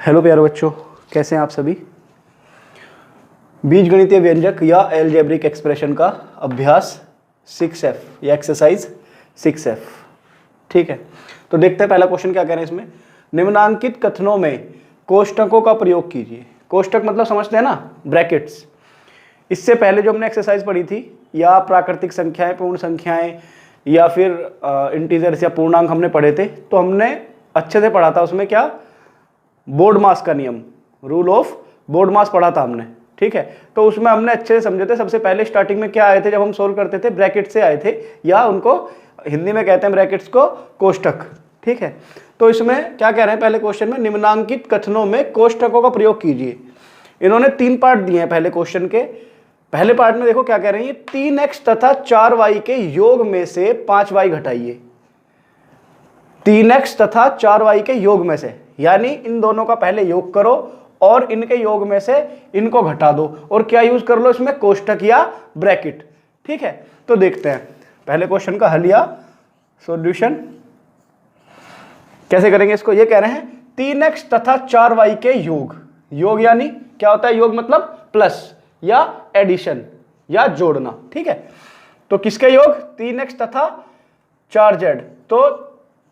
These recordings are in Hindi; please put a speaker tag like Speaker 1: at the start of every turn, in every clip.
Speaker 1: हेलो प्यारे बच्चों, कैसे हैं आप सभी। बीजगणितीय व्यंजक या अलजेब्रिक एक्सप्रेशन का अभ्यास 6F या एक्सरसाइज 6F। ठीक है, तो देखते हैं पहला क्वेश्चन क्या कह रहे हैं इसमें। निम्नांकित कथनों में कोष्टकों का प्रयोग कीजिए। कोष्टक मतलब समझते हैं ना, ब्रैकेट्स। इससे पहले जो हमने एक्सरसाइज पढ़ी थी, या प्राकृतिक संख्याएं, पूर्ण संख्याएं, या फिर इंटीजर्स या पूर्णांक हमने पढ़े थे, तो हमने अच्छे से पढ़ा था। उसमें क्या, बोर्ड मास का नियम, रूल ऑफ बोर्ड मास पढ़ा था हमने। ठीक है, तो उसमें हमने अच्छे से समझे थे। सबसे पहले स्टार्टिंग में क्या आए थे, जब हम सोल्व करते थे ब्रैकेट से आए थे, या उनको हिंदी में कहते हैं ब्रैकेट्स को कोष्टक। ठीक है, तो इसमें क्या कह रहे हैं पहले क्वेश्चन में, निम्नांकित कथनों में कोष्टकों का प्रयोग कीजिए। इन्होंने 3 पार्ट दिए हैं पहले क्वेश्चन के। पहले पार्ट में देखो क्या कह रहे हैं, 3x तथा 4y के योग में से 5y घटाइए। 3x तथा 4y के योग में से, यानी इन दोनों का पहले योग करो और इनके योग में से इनको घटा दो, और क्या यूज कर लो इसमें, कोष्टक या ब्रैकेट। ठीक है, तो देखते हैं पहले क्वेश्चन का हल या सॉल्यूशन कैसे करेंगे इसको। ये कह रहे हैं 3x तथा 4y के योग। योग यानी क्या होता है, योग मतलब प्लस या एडिशन या जोड़ना। ठीक है, तो किसके योग, 3x तथा 4z। तो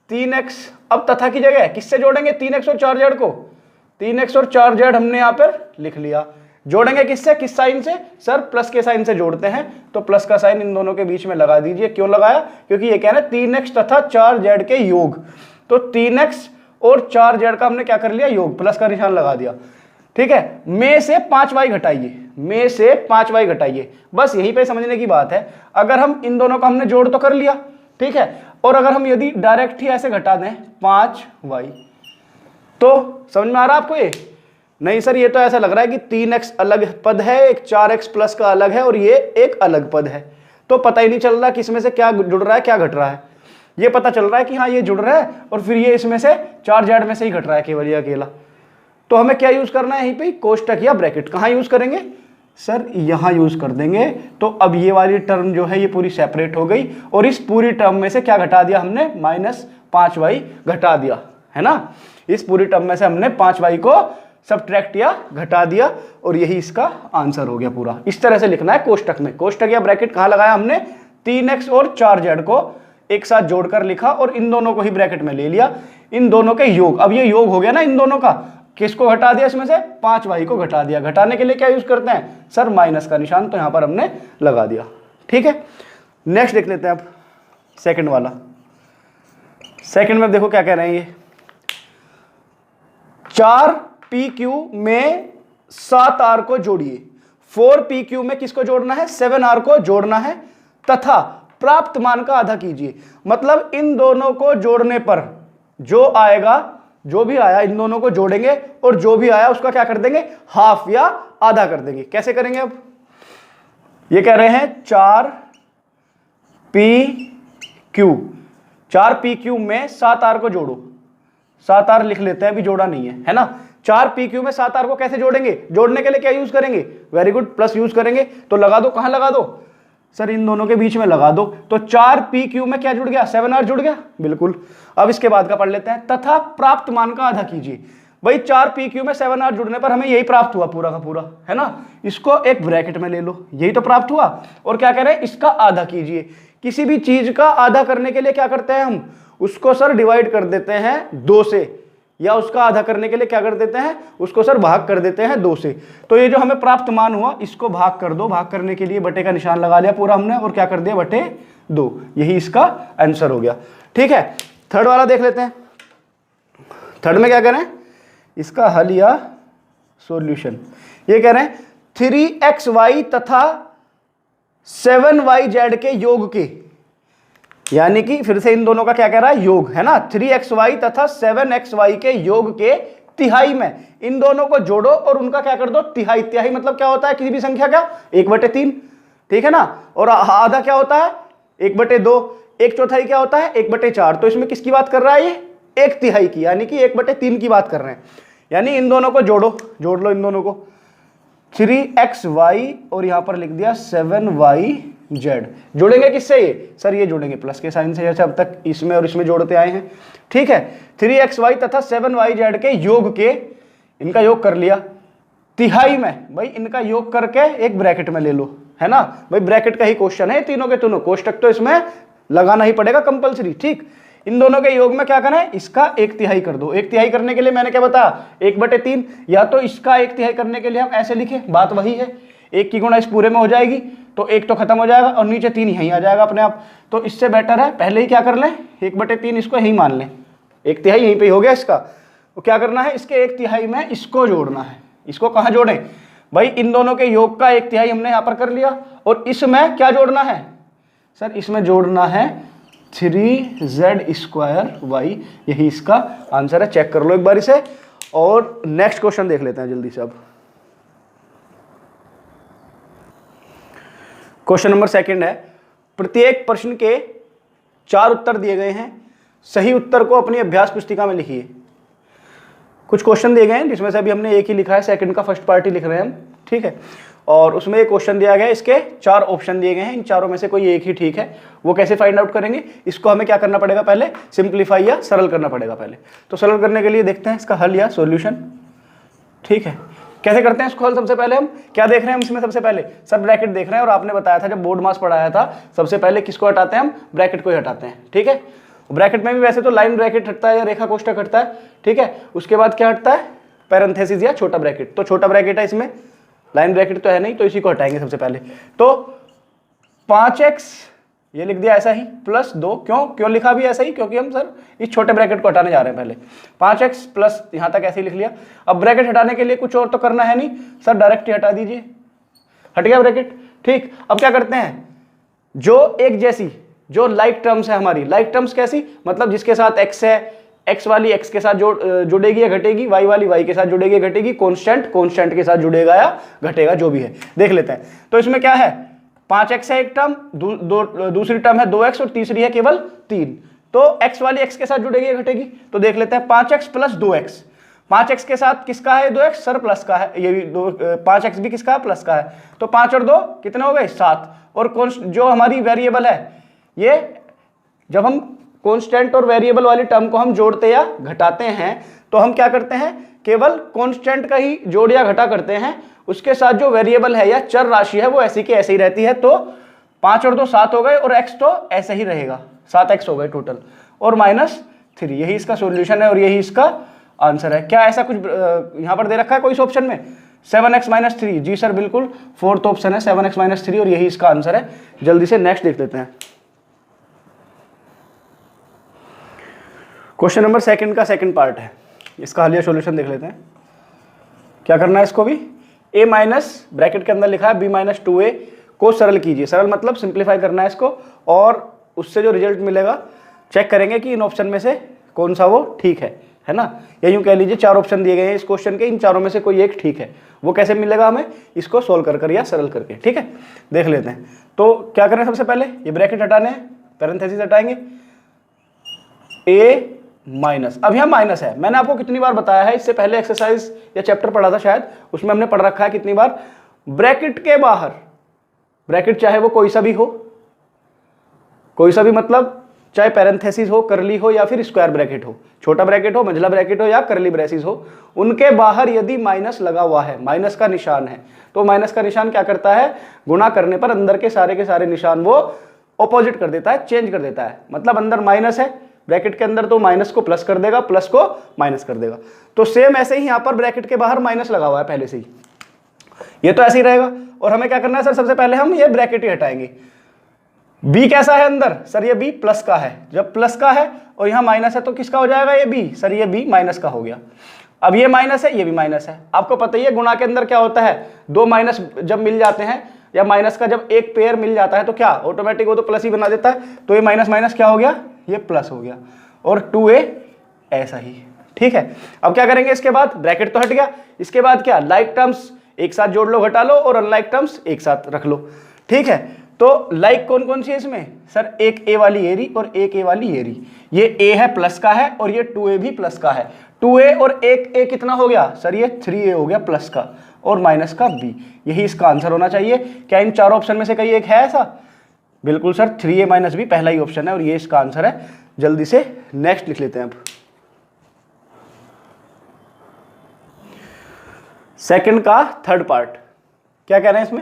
Speaker 1: 3x, अब तथा की जगह किससे जोड़ेंगे, 3x और 4z को। 3x और 4z हमने यहां पर लिख लिया। जोड़ेंगे किससे, किस साइन से, सर प्लस के साइन से जोड़ते हैं। तो प्लस का साइन इन दोनों के बीच में लगा दीजिए। क्यों लगाया, क्योंकि ये कह रहे हैं 3x तथा 4z के योग। तो 3x और 4z का हमने क्या कर लिया, योग, प्लस का निशान लगा दिया। ठीक है, में से 5y घटाइए, में से 5y घटाइए। बस यहीं पे समझने की बात है। अगर हम इन दोनों का हमने जोड़ तो कर लिया, ठीक है, और अगर हम यदि डायरेक्ट ही ऐसे घटा दें 5y, तो समझ में आ रहा है आपको ये, नहीं सर ये तो ऐसा लग रहा है कि 3x अलग पद है, एक 4x प्लस का अलग है, और ये एक अलग पद है। तो पता ही नहीं चल रहा कि इसमें से क्या जुड़ रहा है क्या घट रहा है। ये पता चल रहा है कि हाँ ये जुड़ रहा है, और फिर ये इसमें से 4z में से ही घट रहा है केवल ये अकेला। तो हमें क्या यूज करना है यहीं पे, कोष्टक या ब्रैकेट। कहाँ यूज करेंगे, सर यहां यूज कर देंगे। तो अब ये वाली टर्म जो है ये पूरी सेपरेट हो गई, और इस पूरी टर्म में से क्या घटा दिया हमने, -5y घटा दिया, है ना। इस पूरी टर्म में से हमने 5y को सब्ट्रैक्ट या घटा दिया, और यही इसका आंसर हो गया पूरा। इस तरह से लिखना है कोष्टक में। कोष्टक या ब्रैकेट कहां लगाया हमने, 3x और 4z को एक साथ जोड़कर लिखा, और इन दोनों को ही ब्रैकेट में ले लिया, इन दोनों के योग। अब ये योग हो गया ना इन दोनों का, किसको घटा दिया, इसमें से 5y को घटा दिया। घटाने के लिए क्या यूज करते हैं, सर माइनस का निशान, तो यहां पर हमने लगा दिया। ठीक है, नेक्स्ट देख लेते हैं अब सेकंड वाला। सेकंड में देखो क्या कह रहे हैं, ये 4pq में 7r को जोड़िए। 4pq में किसको जोड़ना है, 7r को जोड़ना है, तथा प्राप्त मान का आधा कीजिए। मतलब इन दोनों को जोड़ने पर जो आएगा, जो भी आया इन दोनों को जोड़ेंगे, और जो भी आया उसका क्या कर देंगे, हाफ या आधा कर देंगे। कैसे करेंगे, अब ये कह रहे हैं 4pq में 7r को जोड़ो। 7r लिख लेते हैं, अभी जोड़ा नहीं है ना। 4pq में 7r को कैसे जोड़ेंगे, जोड़ने के लिए क्या यूज करेंगे, वेरी गुड, प्लस यूज करेंगे। तो लगा दो, कहां लगा दो, सर इन दोनों के बीच में लगा दो। तो 4pq में क्या जुड़ गया, 7r जुड़ गया, बिल्कुल। अब इसके बाद का पढ़ लेते हैं, तथा प्राप्त मान का आधा कीजिए। भाई 4pq में 7r जुड़ने पर हमें यही प्राप्त हुआ पूरा का पूरा, है ना। इसको एक ब्रैकेट में ले लो, यही तो प्राप्त हुआ। और क्या कह रहे हैं, इसका आधा कीजिए। किसी भी चीज का आधा करने के लिए क्या करते हैं हम, उसको सर डिवाइड कर देते हैं 2 से, या उसका आधा करने के लिए क्या कर देते हैं, उसको सर भाग कर देते हैं 2 से। तो ये जो हमें प्राप्त मान हुआ, इसको भाग कर दो। भाग करने के लिए बटे का निशान लगा लिया पूरा हमने, और क्या कर दिया, बटे 2। यही इसका आंसर हो गया। ठीक है, थर्ड वाला देख लेते हैं। थर्ड में क्या करें, इसका हल या सॉल्यूशन। ये कह रहे हैं 3xy तथा 7yz के योग के, यानी कि फिर से इन दोनों का क्या कह रहा है, योग, है ना। 3xy तथा 7xy के योग के तिहाई में इन दोनों को जोड़ो, और उनका क्या कर दो, तिहाई। तिहाई मतलब क्या होता है, किसी भी संख्या का 1/3, ठीक है ना। और आधा क्या होता है, 1/2। 1/4 क्या होता है, 1/4। तो इसमें किसकी बात कर रहा है, ये 1/3 की, यानी कि 1/3 की बात कर रहे हैं। यानी इन दोनों को जोड़ो, जोड़ लो इन दोनों को, 3xy और यहां पर लिख दिया 7yz। जोड़ेंगे किससे, ये सर ये जोड़ेंगे प्लस के साइन से, जैसे अब तक इसमें और इसमें जोड़ते आए हैं। ठीक है, 3xy तथा 7yz के योग के, इनका योग कर लिया, तिहाई में भाई इनका योग करके एक ब्रैकेट में ले लो, है ना भाई, ब्रैकेट का ही क्वेश्चन है, तीनों के तीनों कोष्टक तो इसमें लगाना ही पड़ेगा कंपलसरी। ठीक, इन दोनों के योग में क्या करना है, इसका 1/3 कर दो। 1/3 करने के लिए मैंने क्या बताया, 1/3, या तो इसका 1/3 करने के लिए हम ऐसे लिखे, बात वही है, 1 की गुणा इस पूरे में हो जाएगी तो 1 तो खत्म हो जाएगा और नीचे 3 यहीं आ जाएगा अपने आप। तो इससे बेटर है पहले ही क्या कर लें, 1/3 इसको यहीं मान लें, 1/3 यहीं पे हो गया इसका। तो क्या करना है, इसके 1/3 में इसको जोड़ना है। इसको कहाँ जोड़ें भाई, इन दोनों के योग का 1/3 हमने यहाँ पर कर लिया, और इसमें क्या जोड़ना है सर, इसमें जोड़ना है 3z²y, यही इसका आंसर है। चेक कर लो एक बार इसे, और नेक्स्ट क्वेश्चन देख लेते हैं जल्दी से। अब क्वेश्चन नंबर 2 है, प्रत्येक प्रश्न के 4 उत्तर दिए गए हैं, सही उत्तर को अपनी अभ्यास पुस्तिका में लिखिए। कुछ क्वेश्चन दिए गए हैं जिसमें से अभी हमने एक ही लिखा है, सेकंड का फर्स्ट पार्टी लिख रहे हैं हम, ठीक है। और उसमें एक क्वेश्चन दिया गया है, इसके 4 ऑप्शन दिए गए हैं, इन चारों में से कोई एक ही ठीक है। वो कैसे फाइंड आउट करेंगे, इसको हमें क्या करना पड़ेगा, पहले सिंप्लीफाई या सरल करना पड़ेगा पहले। तो सरल करने के लिए देखते हैं इसका हल या सॉल्यूशन, ठीक है। कैसे करते हैं इसको हल, सबसे पहले हम क्या देख रहे हैं इसमें, सबसे पहले सब ब्रैकेट देख रहे हैं, और आपने बताया था जब बोर्ड मास पढ़ाया था, सबसे पहले किसको हटाते हैं हम, ब्रैकेट को ही हटाते हैं, ठीक है। ब्रैकेट में भी वैसे तो लाइन ब्रैकेट हटता है या रेखा कोष्ठक हटता है, ठीक है। उसके बाद क्या हटता है, पैरेंथेसिस या छोटा ब्रैकेट। तो छोटा ब्रैकेट है इसमें, लाइन ब्रैकेट तो है नहीं, तो इसी को हटाएंगे सबसे पहले। तो 5x ये लिख दिया ऐसा ही, प्लस 2, क्यों लिखा भी ऐसा ही, क्योंकि हम सर इस छोटे ब्रैकेट को हटाने जा रहे हैं पहले। 5x प्लस यहाँ तक ऐसे ही लिख लिया। अब ब्रैकेट हटाने के लिए कुछ और तो करना है नहीं सर, डायरेक्ट ही हटा दीजिए, हट गया ब्रैकेट, ठीक। अब क्या करते हैं, जो एक जैसी, जो लाइक टर्म्स है हमारी, लाइक टर्म्स कैसी, मतलब जिसके साथ x है, x वाली x के साथ जुड़ेगी या घटेगी, y वाली y के साथ जुड़ेगी या घटेगी, कांस्टेंट के साथ जुड़ेगा या घटेगा, जो भी है देख लेते हैं। तो इसमें क्या है, 5x है एक टर्म, दूसरी टर्म है 2x, और तीसरी है केवल 3। तो x वाली x के साथ जुड़ेगी या घटेगी, तो देख लेते हैं। 5x प्लस 2x, 5x के साथ किसका है 2x सर, प्लस का है, ये भी 5x भी किसका है, प्लस का है। तो 5 और 2 कितने हो गए, 7। और जो हमारी वेरिएबल है, ये जब हम कांस्टेंट और वेरिएबल वाली टर्म को हम जोड़ते या घटाते हैं, तो हम क्या करते हैं, केवल कांस्टेंट का ही जोड़ या घटा करते हैं, उसके साथ जो वेरिएबल है या चर राशि है वो ऐसी की ऐसे ही रहती है। तो 5 और 2 7 हो गए, और x तो ऐसे ही रहेगा, 7x हो गए टोटल, और -3, यही इसका सॉल्यूशन है और यही इसका आंसर है। क्या ऐसा कुछ यहां पर दे रखा है कोई इस ऑप्शन में, 7x - 3, जी सर बिल्कुल, 4th ऑप्शन है 7x - 3, और यही इसका आंसर है। जल्दी से नेक्स्ट देख लेते हैं। क्वेश्चन नंबर 2 का सेकंड पार्ट है, इसका हल या सॉल्यूशन देख लेते हैं। क्या करना है, इसको भी a माइनस ब्रैकेट के अंदर लिखा है b - 2a को सरल कीजिए। सरल मतलब सिंप्लीफाई करना है इसको, और उससे जो रिजल्ट मिलेगा चेक करेंगे कि इन ऑप्शन में से कौन सा वो ठीक है ना। या यूं कह लीजिए 4 ऑप्शन दिए गए हैं इस क्वेश्चन के, इन चारों में से कोई एक ठीक है। वो कैसे मिलेगा हमें, इसको सोल्व कर या सरल करके, ठीक है। देख लेते हैं। तो क्या करें, सबसे पहले ये ब्रैकेट हटाने हैं, पैरेंथेसिस हटाएंगे, a माइनस, अब यहाँ माइनस है, मैंने आपको कितनी बार बताया है, इससे पहले एक्सरसाइज या चैप्टर पढ़ा था शायद, उसमें हमने पढ़ रखा है कितनी बार, ब्रैकेट के बाहर, ब्रैकेट चाहे वो कोई सा भी हो, कोई सा भी मतलब चाहे पैरेंथेसिस हो, करली हो, या फिर स्क्वायर ब्रैकेट हो, छोटा ब्रैकेट हो, मंझला ब्रैकेट हो, या करली ब्रेसिस हो, उनके बाहर यदि माइनस लगा हुआ है, माइनस का निशान है, तो माइनस का निशान क्या करता है, गुणा करने पर अंदर के सारे निशान वो ऑपोजिट कर देता है, चेंज कर देता है। मतलब अंदर माइनस है ब्रैकेट के अंदर, तो माइनस को प्लस कर देगा, प्लस को माइनस कर देगा। तो सेम ऐसे ही यहां पर ब्रैकेट के बाहर माइनस लगा हुआ है पहले से ही, ये तो ऐसे ही रहेगा। और हमें क्या करना है सर, सबसे पहले हम ये ब्रैकेट ही हटाएंगे। b कैसा है अंदर, सर ये b प्लस का है, जब प्लस का है और यहाँ माइनस है तो किसका हो जाएगा ये b, सर ये b माइनस का हो गया। अब ये माइनस है, ये भी माइनस है। आपको पता ही है गुणा के अंदर क्या होता है, 2 माइनस जब मिल जाते हैं, या माइनस का जब एक पेयर मिल जाता है तो क्या ऑटोमेटिक वो तो प्लस ही बना देता है। तो ये माइनस माइनस क्या हो गया, ये प्लस हो गया, और 2a ऐसा ही, ठीक है। अब क्या करेंगे, इसके बाद ब्रैकेट तो हट गया, इसके बाद क्या, लाइक टर्म्स एक साथ जोड़ लो, घटा लो, और अनलाइक टर्म्स एक साथ रख लो, ठीक है। तो लाइक कौन कौन सी है इसमें, सर एक a वाली एरी और एक a वाली एरी, ये a है प्लस का है और ये 2a भी प्लस का है। 2a और एक a कितना हो गया, सर ये 3a हो गया प्लस का, और माइनस का b, यही इसका आंसर होना चाहिए। क्या इन चारों ऑप्शन में से कहीं एक है ऐसा, बिल्कुल सर 3a - b पहला ही ऑप्शन है, और ये इसका आंसर है। जल्दी से नेक्स्ट लिख लेते हैं। अब सेकंड का थर्ड पार्ट क्या कह रहे हैं इसमें,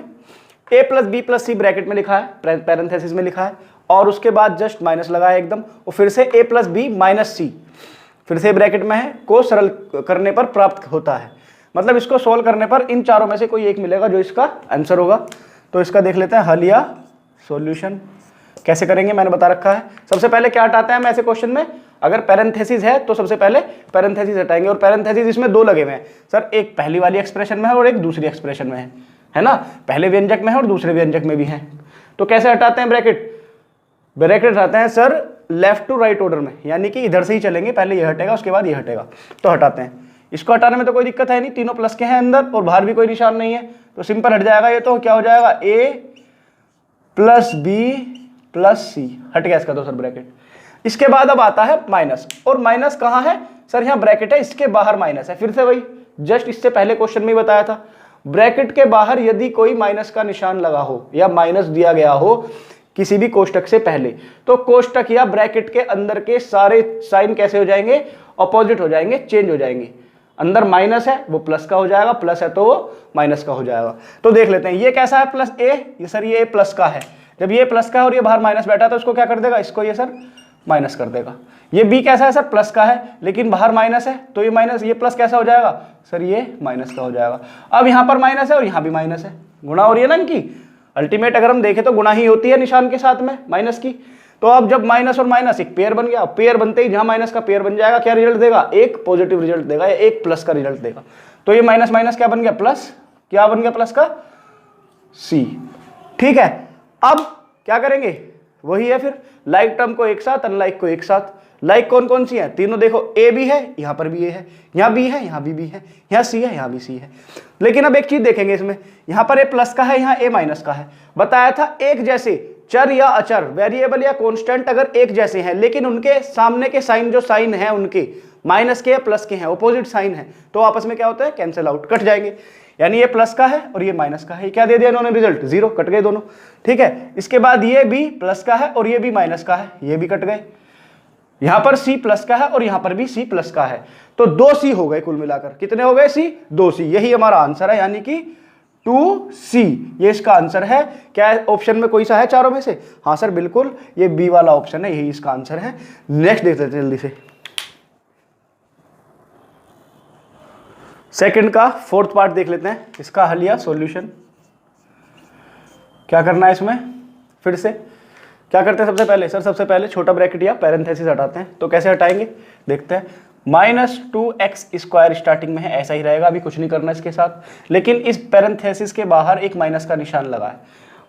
Speaker 1: a plus B plus C bracket में लिखा है, पैरेंथेसिस में लिखा है, और उसके बाद जस्ट माइनस लगाया एकदम, और फिर से a प्लस बी माइनस सी फिर से ब्रैकेट में है, को सरल करने पर प्राप्त होता है। मतलब इसको सोल्व करने पर इन चारों में से कोई एक मिलेगा जो इसका आंसर होगा। तो इसका देख लेते हैं हल या सॉल्यूशन कैसे करेंगे, मैंने बता रखा है। सबसे पहले क्या हटाते हैं हम ऐसे क्वेश्चन में, अगर पैरेंथेसिस है तो सबसे पहले पैरेंथेसिस हटाएंगे, और पैरेंथेसिस इसमें दो लगे हुए हैं सर, एक पहली वाली एक्सप्रेशन में है और एक दूसरी एक्सप्रेशन में है ना, पहले व्यंजक में है और दूसरे व्यंजक में भी है। तो कैसे हटाते हैं ब्रैकेट, ब्रैकेट हटाते हैं sir left to right order में, यानी कि इधर से ही चलेंगे, पहले ये हटेगा उसके बाद ये हटेगा। तो हटाते हैं, इसको हटाने में तो कोई दिक्कत है नहीं, तीनों प्लस के हैं अंदर और बाहर भी कोई निशान नहीं है, तो सिंपल हट जाएगा ये। तो क्या हो जाएगा, a प्लस बी प्लस सी, हट गया इसका तो सर ब्रैकेट। इसके बाद अब आता है माइनस, और माइनस कहाँ है सर, यहाँ ब्रैकेट है, इसके बाहर माइनस है। फिर से वही जस्ट इससे पहले क्वेश्चन में ही बताया था, ब्रैकेट के बाहर यदि कोई माइनस का निशान लगा हो या माइनस दिया गया हो किसी भी कोष्टक से पहले, तो कोष्टक या ब्रैकेट के अंदर के सारे साइन कैसे हो जाएंगे, अपोजिट हो जाएंगे, चेंज हो जाएंगे। अंदर माइनस है वो प्लस का हो जाएगा, प्लस है तो वो माइनस का हो जाएगा। तो देख लेते हैं ये कैसा है, प्लस ए, ये सर ये प्लस का है, जब ये प्लस का है और ये बाहर माइनस बैठा तो इसको क्या कर देगा, इसको ये सर माइनस कर देगा। ये बी कैसा है सर, प्लस का है लेकिन बाहर माइनस है, तो ये माइनस, ये प्लस कैसा हो जाएगा सर, ये माइनस का हो जाएगा। अब यहाँ पर माइनस है और यहाँ भी माइनस है, गुणा हो रही है ना इनकी, अल्टीमेट अगर हम देखें तो गुणा ही होती है निशान के साथ में माइनस की। तो अब जब माइनस और माइनस एक पेयर बन गया, पेयर बनते ही जहां माइनस का पेयर बन जाएगा क्या रिजल्ट देगा, एक पॉजिटिव रिजल्ट देगा या एक प्लस का रिजल्ट देगा। तो ये माइनस माइनस क्या बन गया, प्लस, क्या बन गया प्लस का सी। ठीक है, अब क्या करेंगे, वही है फिर लाइक टर्म को एक साथ, अनलाइक को एक साथ। लाइक कौन कौन सी है, तीनों देखो, ए भी है, यहां पर भी ए है, यहाँ बी है, यहाँ बी है, यहाँ सी है, यहाँ भी सी है। लेकिन अब एक चीज देखेंगे इसमें, यहां पर ए प्लस का है, यहाँ ए माइनस का है। बताया था एक जैसे चर या अचर, वेरिएबल या कांस्टेंट अगर एक जैसे हैं लेकिन उनके सामने के साइन जो साइन है उनके माइनस के या प्लस के हैं, ऑपोजिट साइन है, तो आपस में क्या होता है, कैंसिल आउट, कट जाएंगे। यानी ये प्लस का है और ये माइनस का है, ये क्या दे दिया इन्होंने रिजल्ट, जीरो, कट गए दोनों। ठीक है, इसके बाद ये भी प्लस का है और ये भी माइनस का है, ये भी कट गए। यहां पर सी प्लस का है और यहां पर भी सी प्लस का है, तो दो सी हो गए कुल मिलाकर, कितने हो गए सी, दो सी। यही हमारा आंसर है, यानी कि 2C, ये इसका आंसर है। क्या ऑप्शन में कोई सा है चारों में से, हाँ सर बिल्कुल, ये बी वाला ऑप्शन है, यही इसका आंसर है। नेक्स्ट देख लेते हैं जल्दी से, सेकंड का फोर्थ पार्ट देख लेते हैं, इसका हल या सॉल्यूशन। क्या करना है इसमें, फिर से क्या करते हैं सबसे पहले, सर सबसे पहले छोटा ब्रैकेट या पैरेंथेसिस हटाते हैं। तो कैसे हटाएंगे देखते हैं, -2x² स्टार्टिंग में है, ऐसा ही रहेगा, अभी कुछ नहीं करना इसके साथ। लेकिन इस पैरेंथेसिस के बाहर एक माइनस का निशान लगा है,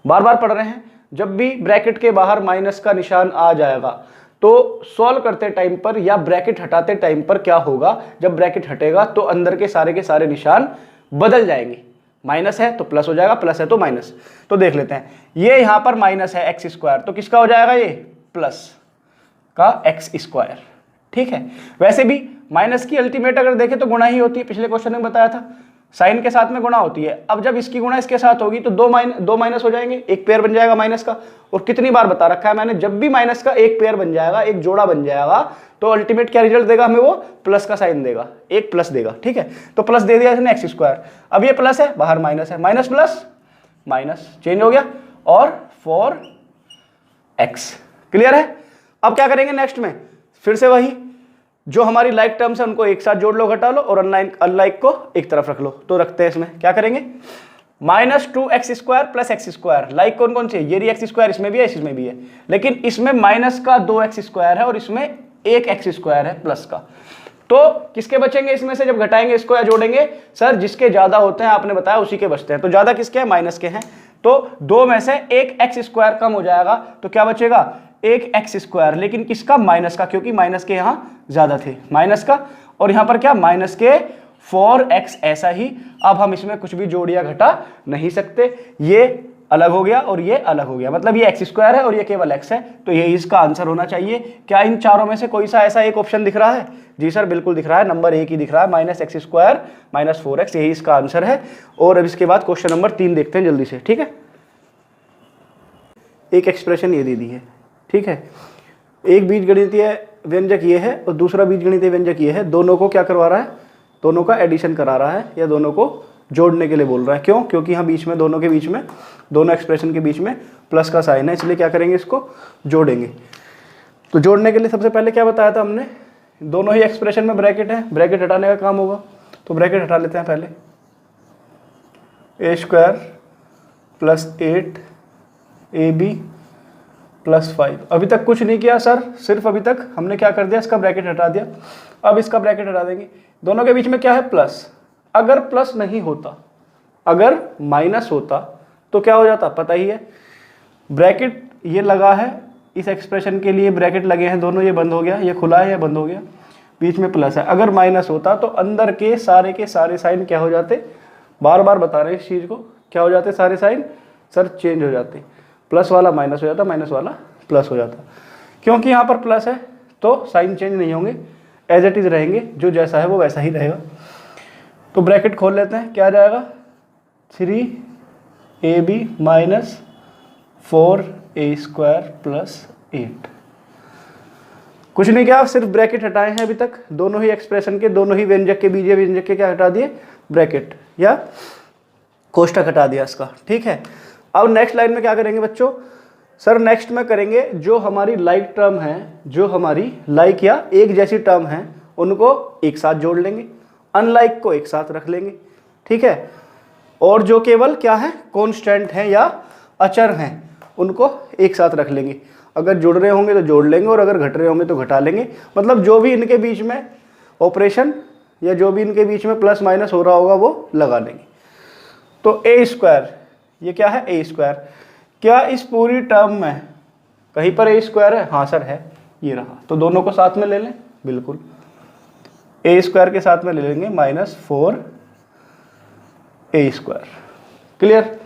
Speaker 1: बार बार पढ़ रहे हैं, जब भी ब्रैकेट के बाहर माइनस का निशान आ जाएगा तो सॉल्व करते टाइम पर या ब्रैकेट हटाते टाइम पर क्या होगा, जब ब्रैकेट हटेगा तो अंदर के सारे निशान बदल जाएंगे। माइनस है तो प्लस हो जाएगा, प्लस है तो माइनस। तो देख लेते हैं, ये यहां पर माइनस है x², तो किसका हो जाएगा, ये प्लस का x²। ठीक है, वैसे भी माइनस की अल्टीमेट अगर देखें तो गुणा ही होती है, पिछले क्वेश्चन में बताया था, साइन के साथ में गुणा होती है। अब जब इसकी गुणा इसके साथ होगी तो दो माइनस हो जाएंगे, एक पेयर बन जाएगा माइनस का। और कितनी बार बता रखा है मैंने, जब भी माइनस का एक पेयर बन जाएगा, एक जोड़ा बन जाएगा, तो अल्टीमेट क्या रिजल्ट देगा हमें, वो प्लस का साइन देगा, एक प्लस देगा। ठीक है, तो प्लस दे दिया इसने x², अब ये प्लस है, बाहर माइनस है, माइनस प्लस माइनस चेंज हो गया, और 4x। क्लियर है। अब क्या करेंगे नेक्स्ट में, फिर से वही, जो हमारी लाइक टर्म्स है उनको एक साथ जोड़ लो, घटा लो, और अनलाइक को एक तरफ रख लो। तो रखते हैं इसमें, क्या करेंगे, -2x² + x²। लाइक कौन कौन सी है, ये x², इसमें भी है, इसमें भी है, लेकिन इसमें माइनस का 2x² है और इसमें एक x² है प्लस का। तो किसके बचेंगे इसमें से जब घटाएंगे इसको या जोड़ेंगे, सर जिसके ज्यादा होते हैं आपने बताया उसी के बचते हैं। तो ज्यादा किसके हैं, माइनस के हैं, तो दो में से एक x² कम हो जाएगा, तो क्या बचेगा, एक x², लेकिन किसका, माइनस का, क्योंकि माइनस के यहां ज्यादा थे, माइनस का। और यहां पर क्या, माइनस के 4x, ऐसा ही। अब हम इसमें कुछ भी जोड़ या घटा नहीं सकते, ये अलग हो गया और ये अलग हो गया, मतलब ये x² है और ये केवल x है, तो यही इसका आंसर होना चाहिए। क्या इन चारों में से कोई सा ऐसा एक ऑप्शन दिख रहा है, जी सर बिल्कुल दिख रहा है, नंबर 1 ही दिख रहा है, -x² - 4x, यही इसका आंसर है। और अब इसके बाद क्वेश्चन नंबर 3 देखते हैं जल्दी से। ठीक है, एक एक्सप्रेशन ये दे दी है, ठीक है, एक बीजगणितीय व्यंजक ये है और दूसरा बीजगणितीय व्यंजक ये है, दोनों को क्या करवा रहा है, दोनों का एडिशन करा रहा है या दोनों को जोड़ने के लिए बोल रहा है। क्यों? क्योंकि यहाँ बीच में दोनों के बीच में, दोनों एक्सप्रेशन के बीच में प्लस का साइन है, इसलिए क्या करेंगे, इसको जोड़ेंगे। तो जोड़ने के लिए सबसे पहले क्या बताया था हमने, दोनों ही एक्सप्रेशन में ब्रैकेट है, ब्रैकेट हटाने का काम होगा। तो ब्रैकेट हटा लेते हैं पहले, a square plus 8ab plus 5। अभी तक कुछ नहीं किया सर, सिर्फ अभी तक हमने क्या कर दिया, इसका ब्रैकेट हटा दिया। अब इसका ब्रैकेट हटा देंगे। दोनों के बीच में क्या है, प्लस। अगर प्लस नहीं होता, अगर माइनस होता तो क्या हो जाता, पता ही है। ब्रैकेट ये लगा है, इस एक्सप्रेशन के लिए ब्रैकेट लगे हैं दोनों, ये बंद हो गया, ये खुला है, ये बंद हो गया, बीच में प्लस है। अगर माइनस होता तो अंदर के सारे साइन क्या हो जाते, बार बार बता रहे हैं इस चीज़ को, क्या हो जाते, सारे साइन सर चेंज हो जाते। प्लस वाला माइनस हो जाता, माइनस वाला प्लस हो जाता। क्योंकि यहाँ पर प्लस है तो साइन चेंज नहीं होंगे, एज इट इज रहेंगे, जो जैसा है वो वैसा ही रहेगा। तो ब्रैकेट खोल लेते हैं, क्या आ जाएगा, 3ab minus 4a square plus 8। कुछ नहीं किया, सिर्फ ब्रैकेट हटाए हैं अभी तक, दोनों ही एक्सप्रेशन के, दोनों ही व्यंजक के, बीजीय व्यंजक के क्या हटा दिए, ब्रैकेट या कोष्ठक हटा दिया इसका। ठीक है, अब नेक्स्ट लाइन में क्या करेंगे बच्चों, सर नेक्स्ट में करेंगे जो हमारी लाइक टर्म है, जो हमारी लाइक या एक जैसी टर्म है, उनको एक साथ जोड़ लेंगे, अनलाइक को एक साथ रख लेंगे। ठीक है, और जो केवल क्या है, कॉन्स्टेंट हैं या अचर हैं, उनको एक साथ रख लेंगे। अगर जुड़ रहे होंगे तो जोड़ लेंगे, और अगर घट रहे होंगे तो घटा लेंगे। मतलब जो भी इनके बीच में ऑपरेशन या जो भी इनके बीच में प्लस माइनस हो रहा होगा वो लगा लेंगे। तो ए स्क्वायर, ये क्या है, ए स्क्वायर। क्या इस पूरी टर्म में कहीं पर ए स्क्वायर है, हाँ सर है, ये रहा। तो दोनों को साथ में ले लें, बिल्कुल, ए स्क्वायर के साथ में ले लेंगे minus 4a square. Clear.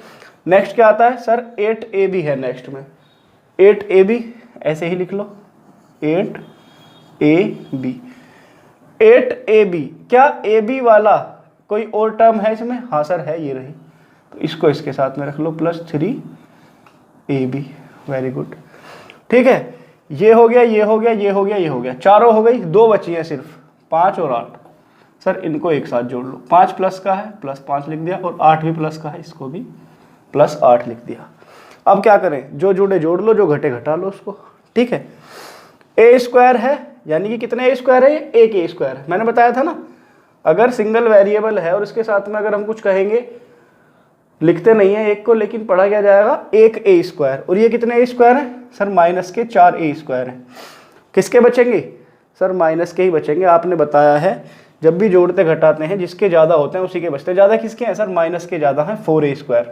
Speaker 1: Next क्या आता है सर, 8ab है नेक्स्ट में, 8ab ऐसे ही लिख लो, 8ab। 8ab, क्या ab वाला कोई और टर्म है इसमें, हाँ सर है, ये रही। तो इसको इसके साथ में रख लो, प्लस 3ab। Very good. ठीक है, ये हो गया, ये हो गया, ये हो गया, ये हो गया, चारों हो गई, दो बची है सिर्फ, 5 और 8। सर इनको एक साथ जोड़ लो, 5 प्लस का है, प्लस 5 लिख दिया, और 8 भी प्लस का है, इसको भी प्लस 8 लिख दिया। अब क्या करें, जो जुड़े जोड़ लो, जो घटे घटा लो उसको। ठीक है, ए स्क्वायर है, यानी कि कितने ए स्क्वायर है, ये एक ए स्क्वायर है। मैंने बताया था ना, अगर सिंगल वेरिएबल है और इसके साथ में अगर हम कुछ कहेंगे, लिखते नहीं है एक को, लेकिन पढ़ा क्या जाएगा, एक ए स्क्वायर। और ये कितने ए स्क्वायर है सर, माइनस के 4 ए स्क्वायर है। किसके बचेंगे सर, माइनस के ही बचेंगे। आपने बताया है जब भी जोड़ते घटाते हैं, जिसके ज़्यादा होते हैं उसी के बचते हैं। ज़्यादा किसके हैं सर, माइनस के ज़्यादा हैं, 4a स्क्वायर।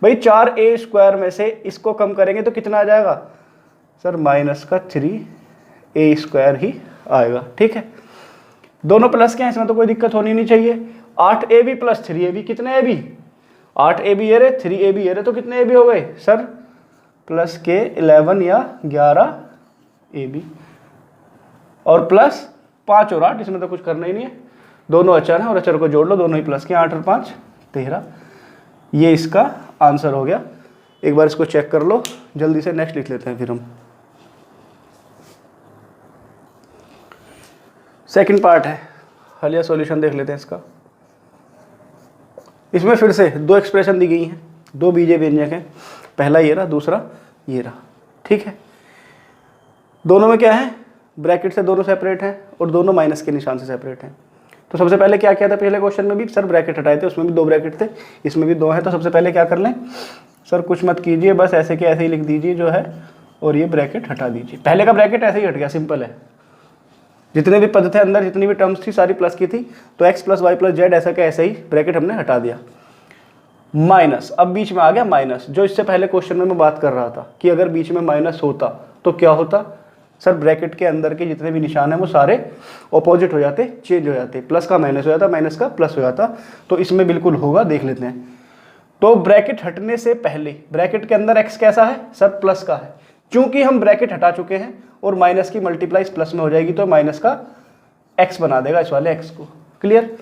Speaker 1: भाई 4a स्क्वायर में से इसको कम करेंगे तो कितना आ जाएगा सर, माइनस का 3a स्क्वायर ही आएगा। ठीक है, दोनों प्लस के हैं, इसमें तो कोई दिक्कत होनी नहीं चाहिए। 8ab प्लस 3ab, कितने ab, 8ab ये रहे, 3ab ये रहे, तो कितने ab हो गए सर, प्लस के 11 या 11ab, और प्लस 5 और 8, इसमें तो कुछ करना ही नहीं है, दोनों अचर हैं और अचर को जोड़ लो, दोनों ही प्लस के, 8 और 5 13। ये इसका आंसर हो गया। एक बार इसको चेक कर लो जल्दी से, नेक्स्ट लिख लेते हैं फिर हम। सेकंड पार्ट है, हल या सॉल्यूशन देख लेते हैं इसका। इसमें फिर से दो एक्सप्रेशन दी गई हैं, दो बीजीय व्यंजक हैं, पहला ये रहा, दूसरा ये रहा। ठीक है, दोनों में क्या है, ब्रैकेट से दोनों सेपरेट हैं और दोनों माइनस के निशान से सेपरेट हैं। तो सबसे पहले क्या किया था, पहले क्वेश्चन में भी सर ब्रैकेट हटाए थे, उसमें भी 2 ब्रैकेट थे, इसमें भी 2 हैं। तो सबसे पहले क्या कर लें सर, कुछ मत कीजिए, बस ऐसे के ऐसे ही लिख दीजिए जो है, और ये ब्रैकेट हटा दीजिए। पहले का ब्रैकेट ऐसे ही हट गया, सिंपल है। जितने भी पद थे अंदर, जितनी भी टर्म्स थी सारी प्लस की थी, तो x plus Y plus Z ऐसा के ऐसे ही ब्रैकेट हमने हटा दिया। माइनस, अब बीच में आ गया माइनस, जो इससे पहले क्वेश्चन में मैं बात कर रहा था कि अगर बीच में माइनस होता तो क्या होता सर, ब्रैकेट के अंदर के जितने भी निशान हैं वो सारे ऑपोजिट हो जाते, चेंज हो जाते, प्लस का माइनस हो जाता, माइनस का प्लस हो जाता। तो इसमें बिल्कुल होगा, देख लेते हैं। तो ब्रैकेट हटने से पहले ब्रैकेट के अंदर x कैसा है सर, प्लस का है। चूंकि हम ब्रैकेट हटा चुके हैं और माइनस की मल्टीप्लाई प्लस में हो जाएगी, तो माइनस का x बना देगा इस वाले x को। क्लियर।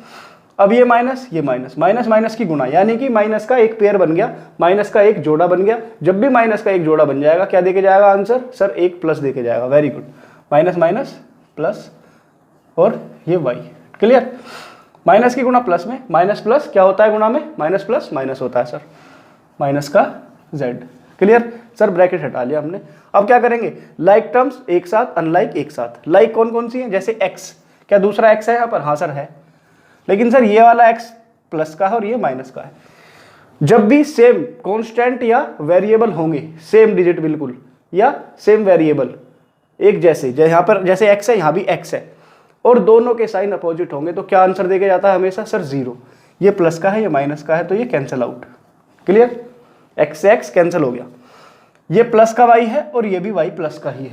Speaker 1: अब ये माइनस, ये माइनस, माइनस माइनस की गुणा, यानी कि माइनस का एक पेयर बन गया, माइनस का एक जोड़ा बन गया। जब भी माइनस का एक जोड़ा बन जाएगा, क्या देके जाएगा आंसर सर, एक प्लस देके जाएगा। Very good, minus minus plus, और ये y। क्लियर। माइनस की गुणा प्लस में, माइनस प्लस क्या होता है गुणा में, माइनस प्लस माइनस होता है सर, माइनस का z। क्लियर सर, ब्रैकेट हटा लिया हमने। अब क्या करेंगे, लाइक टर्म्स एक साथ, अनलाइक एक साथ। लाइक कौन कौन सी है, जैसे x, क्या दूसरा x है यहाँ पर, हाँ सर है, लेकिन सर ये वाला x प्लस का है और ये माइनस का है। जब भी सेम कांस्टेंट या वेरिएबल होंगे, सेम डिजिट बिल्कुल या सेम वेरिएबल एक जैसे, यहाँ पर जैसे x है यहाँ भी x है, और दोनों के साइन अपोजिट होंगे, तो क्या आंसर देके जाता है हमेशा सर 0। ये प्लस का है ये माइनस का है तो ये कैंसिल आउट। क्लियर, x से x कैंसिल हो गया, ये प्लस का y है और ये भी y प्लस का ही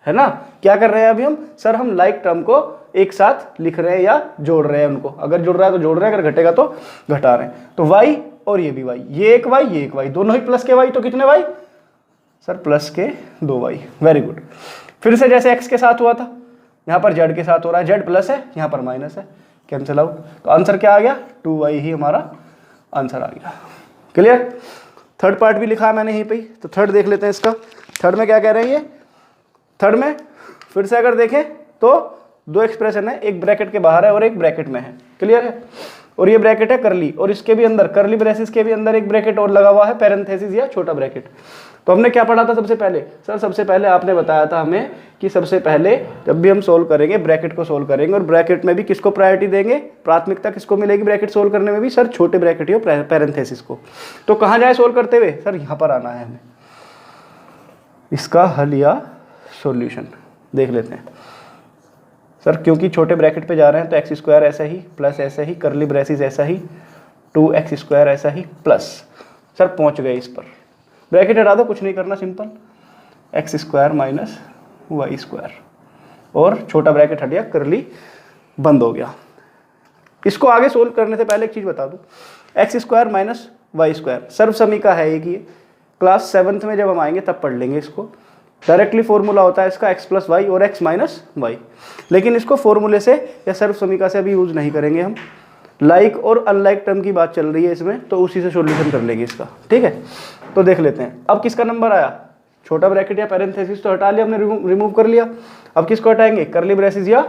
Speaker 1: है ना। क्या कर रहे हैं अभी हम, सर हम लाइक टर्म को एक साथ लिख रहे हैं या जोड़ रहे हैं उनको, अगर जुड़ रहा है तो जोड़ रहे हैं, अगर घटेगा तो घटा रहे हैं। तो y और ये भी y, ये एक y ये एक y, दोनों ही प्लस के y, तो कितने y सर, प्लस के 2y। Very good. फिर से जैसे x के साथ हुआ था, यहाँ पर z के साथ हो रहा है, z प्लस है यहाँ पर माइनस है, कैंसिल आउट। तो आंसर क्या आ गया, 2y ही हमारा आंसर आ गया। क्लियर, थर्ड पार्ट भी लिखा है मैंने यहीं पे ही, तो थर्ड देख लेते हैं इसका। थर्ड में क्या कह रहे हैं ये, थर्ड में फिर से अगर देखें तो दो एक्सप्रेशन है, एक ब्रैकेट के बाहर है और एक ब्रैकेट में है। क्लियर है, और ये ब्रैकेट है करली, और इसके भी अंदर करली ब्रेसिस के भी अंदर एक ब्रैकेट और लगा हुआ है, पैरेंथेसिस या छोटा ब्रैकेट। तो हमने क्या पढ़ा था सबसे पहले, सर सबसे पहले आपने बताया था हमें कि सबसे पहले जब भी हम सोल्व करेंगे ब्रैकेट को सोल्व करेंगे, और ब्रैकेट में भी किसको प्रायोरिटी देंगे, प्राथमिकता किसको मिलेगी ब्रैकेट सोल्व करने में भी, सर छोटे ब्रैकेट या पैरेंथेसिस को। तो कहाँ जाए सोल्व करते हुए, सर यहाँ पर आना है हमें। इसका हल या सॉल्यूशन देख लेते हैं सर, क्योंकि छोटे ब्रैकेट पे जा रहे हैं तो x स्क्वायर ऐसा ही प्लस ऐसा ही, करली ब्रेसिस ऐसा ही, 2x स्क्वायर ऐसा ही प्लस, सर पहुंच गए इस पर, ब्रैकेट हटा दो, कुछ नहीं करना, simple x square minus Y square, और छोटा ब्रैकेट हट गया, करली बंद हो गया। इसको आगे सोल्व करने से पहले एक चीज़ बता दूं, x square minus Y square सर्व समीका है एक, ये क्लास 7th में जब हम आएंगे तब पढ़ लेंगे इसको। डायरेक्टली फॉर्मूला होता है इसका x प्लस वाई और x माइनस वाई, लेकिन इसको फॉर्मूले से या सर्व समीका से अभी यूज नहीं करेंगे हम। लाइक और अनलाइक टर्म की बात चल रही है इसमें, तो उसी से सॉल्यूशन कर लेंगे इसका, ठीक है। तो देख लेते हैं अब किसका नंबर आया, छोटा ब्रैकेट या पैरेंथेसिस तो हटा लिया हमने, रिमूव कर लिया। अब किसको हटाएंगे, करली ब्रेसिस या